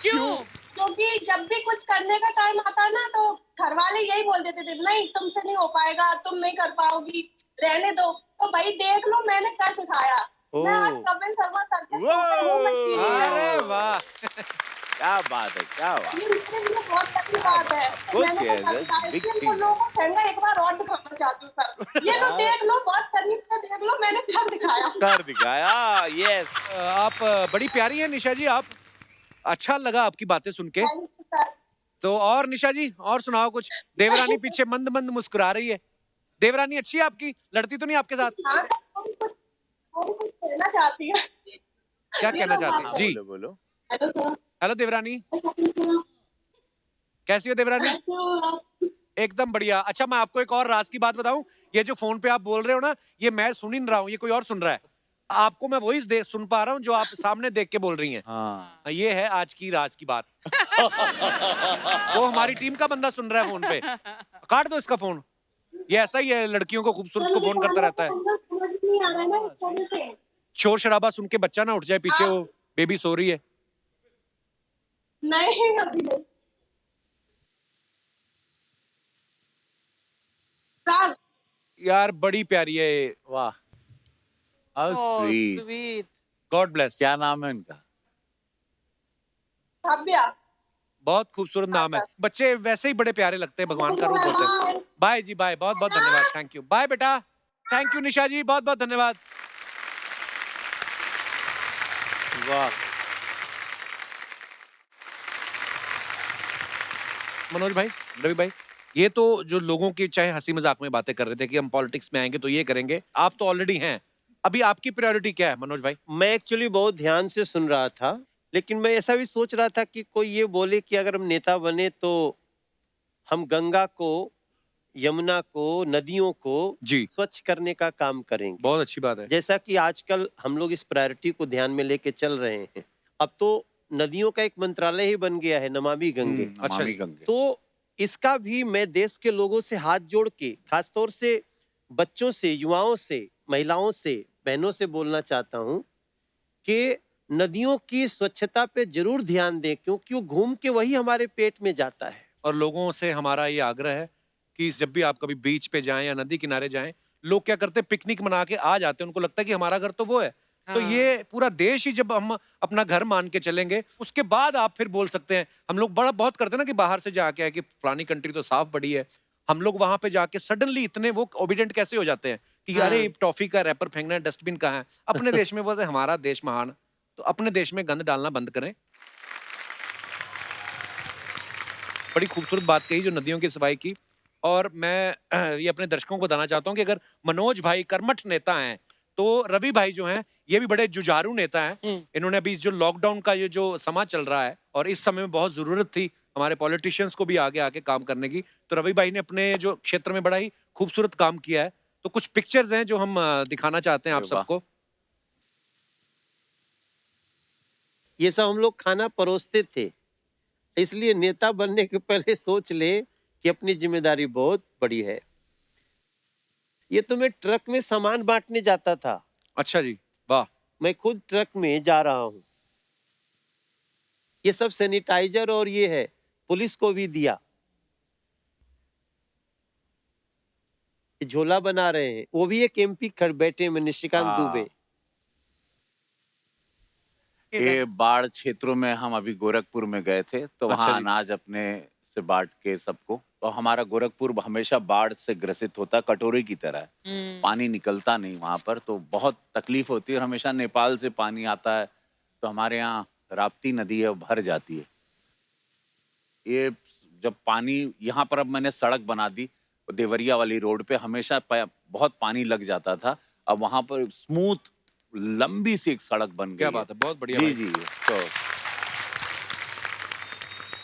क्यों? क्योंकि जब भी कुछ करने का टाइम आता है ना तो घर वाले यही बोल देते थे, नहीं तुमसे नहीं हो पाएगा, तुम नहीं कर पाओगी, रहने दो। तो भाई देख लो मैंने कर दिखाया। मैं आज कपिल शर्मा सर के शो पे हूँ, मैं टीवी में हूँ। अरे वाह क्या बात है, क्या बात है। ये मेरे लिए बहुत बड़ी बात है। मैंने तो कर दिखाया, इसलिए उन लोगों को ठेंगा एक बार और दिखाना चाहती हूँ सर। ये लो देख लो, बहुत करीब से देख लो, मैंने कर दिखाया। कर दिखाया, यस। आप बड़ी प्यारी हैं निशा जी, आप, अच्छा लगा आपकी बातें सुन के। तो और निशा जी और सुनाओ कुछ। देवरानी पीछे मंद मंद मुस्कुरा रही है। देवरानी अच्छी है आपकी, लड़ती तो नहीं आपके साथ? हाँ, कुछ कहना चाहती है। क्या कहना चाहती है जी? बोलो। Hello sir. हेलो देवरानी, कैसी हो देवरानी? एकदम बढ़िया। अच्छा मैं आपको एक और राज की बात बताऊं, ये जो फोन पे आप बोल रहे हो ना, ये मैं सुन ही नहीं रहा हूँ, ये कोई और सुन रहा है। आपको मैं वही सुन पा रहा हूँ जो आप सामने देख के बोल रही हैं। हाँ। ये है आज की राज की बात। वो हमारी टीम का बंदा सुन रहा है फोन पे। काट दो इसका फोन, ये ऐसा ही है, लड़कियों को खूबसूरत को फोन करता रहता है। समझ नहीं आ रहा है ना फोन से। शोर शराबा सुन के बच्चा ना उठ जाए पीछे, वो बेबी सो रही है। नहीं अभी नहीं। सर यार बड़ी प्यारी है, वाह, how sweet. Sweet. God bless. क्या नाम है उनका? भव्या। बहुत खूबसूरत नाम है। बच्चे वैसे ही बड़े प्यारे लगते हैं, भगवान का रूप होते हैं। बाय जी, बाय, बहुत बहुत धन्यवाद, थैंक यू। बाय बेटा, थैंक यू निशा जी, बहुत बहुत धन्यवाद। वाह। मनोज भाई, रवि भाई, ये तो जो लोगों की चाहे हंसी मजाक में बातें कर रहे थे कि हम पॉलिटिक्स में आएंगे तो ये करेंगे, आप तो ऑलरेडी हैं, अभी आपकी प्रायोरिटी क्या है मनोज भाई? मैं एक्चुअली बहुत ध्यान से सुन रहा था, लेकिन मैं ऐसा भी सोच रहा था कि कोई ये बोले कि अगर हम नेता बने तो हम गंगा को, यमुना को, नदियों को जी स्वच्छ करने का काम करेंगे। बहुत अच्छी बात है। जैसा कि आजकल हम लोग इस प्रायोरिटी को ध्यान में लेके चल रहे हैं। अब तो नदियों का एक मंत्रालय ही बन गया है, नमामि गंगे। अच्छा जी। तो इसका भी मैं देश के लोगों से हाथ जोड़ के, खासतौर से बच्चों से, युवाओं से, महिलाओं से, बहनों से बोलना चाहता हूं कि नदियों की स्वच्छता पे जरूर ध्यान दें, क्योंकि वो घूम के वही हमारे पेट में जाता है। और लोगों से हमारा ये आग्रह है कि जब भी आप कभी बीच पे जाएं या नदी किनारे जाएं, लोग क्या करते हैं, पिकनिक मना के आ जाते हैं, उनको लगता है कि हमारा घर तो वो है। तो ये पूरा देश ही जब हम अपना घर मान के चलेंगे, उसके बाद आप फिर बोल सकते हैं। हम लोग बड़ा बहुत करते हैं ना कि बाहर से जाके आए कि फलानी कंट्री तो साफ पड़ी है, हम लोग वहां पे जाके सडनली इतने वो ओबिडेंट कैसे हो जाते हैं कि अरे टॉफी का रैपर फेंकना है, डस्टबिन कहाँ है। अपने देश में बोलते हैं हमारा देश महान, तो अपने देश में गंद डालना बंद करें। बड़ी खूबसूरत बात कही जो नदियों की सफाई की। और मैं ये अपने दर्शकों को बताना चाहता हूँ कि अगर मनोज भाई कर्मठ नेता हैं तो रवि भाई जो हैं ये भी बड़े जुझारू नेता हैं। इन्होंने अभी जो लॉकडाउन का ये जो समा चल रहा है और इस समय में बहुत जरूरत थी हमारे पॉलिटिशियंस को भी आगे आके काम करने की, तो रवि भाई ने अपने जो क्षेत्र में बड़ा ही खूबसूरत काम किया है। तो कुछ पिक्चर्स हैं जो हम दिखाना चाहते हैं आप सबको। ये सब हम लोग खाना परोसते थे, इसलिए नेता बनने के पहले सोच ले कि अपनी जिम्मेदारी बहुत बड़ी है। ये तो मैं ट्रक में सामान बांटने जाता था। अच्छा जी, वाह। मैं खुद ट्रक में जा रहा हूँ। ये सब सैनिटाइजर और ये है, पुलिस को भी दिया। ये झोला बना रहे हैं, वो भी एक एमपी बैठे में, निशिकांत दुबे। ये बाढ़ क्षेत्रों में हम अभी गोरखपुर में गए थे, तो वहाँ अनाज अपने से बांट के सबको। तो हमारा गोरखपुर हमेशा बाढ़ से ग्रसित होता, कटोरे की तरह है, पानी निकलता नहीं वहाँ पर, तो बहुत तकलीफ होती है। हमेशा नेपाल से पानी आता है, तो हमारे यहाँ राप्ती नदी है, भर जाती है। ये जब पानी यहाँ पर, अब मैंने सड़क बना दी देवरिया वाली रोड पे, हमेशा बहुत पानी लग जाता था, अब वहाँ पर स्मूथ लंबी सी एक सड़क बन गई। क्या बात है, बहुत बढ़िया। जी जी। तो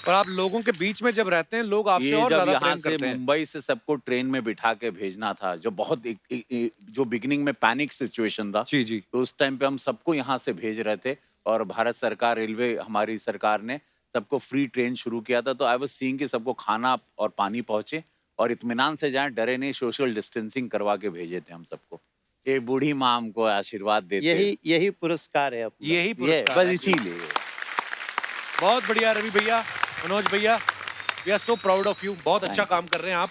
और आप लोगों के बीच में जब रहते हैं, लोग आपसे और ज्यादा प्रेम करते हैं। मुंबई से सबको ट्रेन में बिठा के भेजना था, जो बहुत जो बिगिनिंग में पैनिक सिचुएशन था। जी जी। तो उस टाइम पे हम सबको यहाँ से भेज रहे थे, और भारत सरकार, रेलवे, हमारी सरकार ने सबको फ्री ट्रेन शुरू किया था। तो आई वाज सीइंग कि सबको खाना और पानी पहुंचे और इत्मीनान से जाएं, डरे नहीं, सोशल डिस्टेंसिंग करवा के भेजे थे हम सबको। ये बूढ़ी माँ हमको आशीर्वाद देते, यही पुरस्कार है अपना। यही पुरस्कार बस इसीलिए। बहुत बढ़िया रवि भैया, मनोज भैया, we are so proud of you. बहुत अच्छा काम कर रहे हैं आप।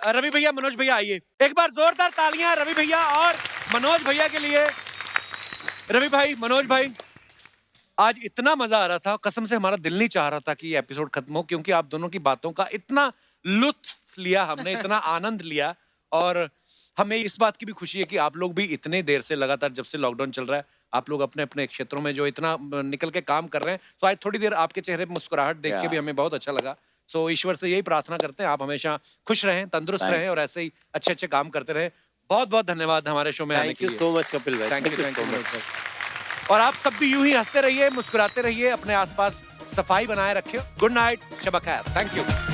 रवि भैया, मनोज भैया आइए, एक बार जोरदार तालियां रवि भैया और मनोज भैया के लिए। रवि भाई, मनोज भाई, आज इतना मजा आ रहा था, कसम से हमारा दिल नहीं चाह रहा था कि ये एपिसोड खत्म हो, क्योंकि आप दोनों की बातों का इतना लुत्फ लिया हमने, इतना आनंद लिया। और हमें इस बात की भी खुशी है कि आप लोग भी इतने देर से, लगातार जब से लॉकडाउन चल रहा है, आप लोग अपने अपने क्षेत्रों में जो इतना निकल के काम कर रहे हैं। तो आज थोड़ी देर आपके चेहरे पे मुस्कुराहट देख के भी हमें बहुत अच्छा लगा। सो ईश्वर से यही प्रार्थना करते हैं आप हमेशा खुश रहें, तंदुरुस्त रहें और ऐसे ही अच्छे अच्छे काम करते रहें। बहुत बहुत धन्यवाद हमारे शो में आने के लिए। Thank you so much Kapil भाई। Thank you so much. और आप सब भी यूं ही हंसते रहिए, मुस्कुराते रहिए, अपने आसपास सफाई बनाए रखिए। गुड नाइट, शब खैर। Thank you.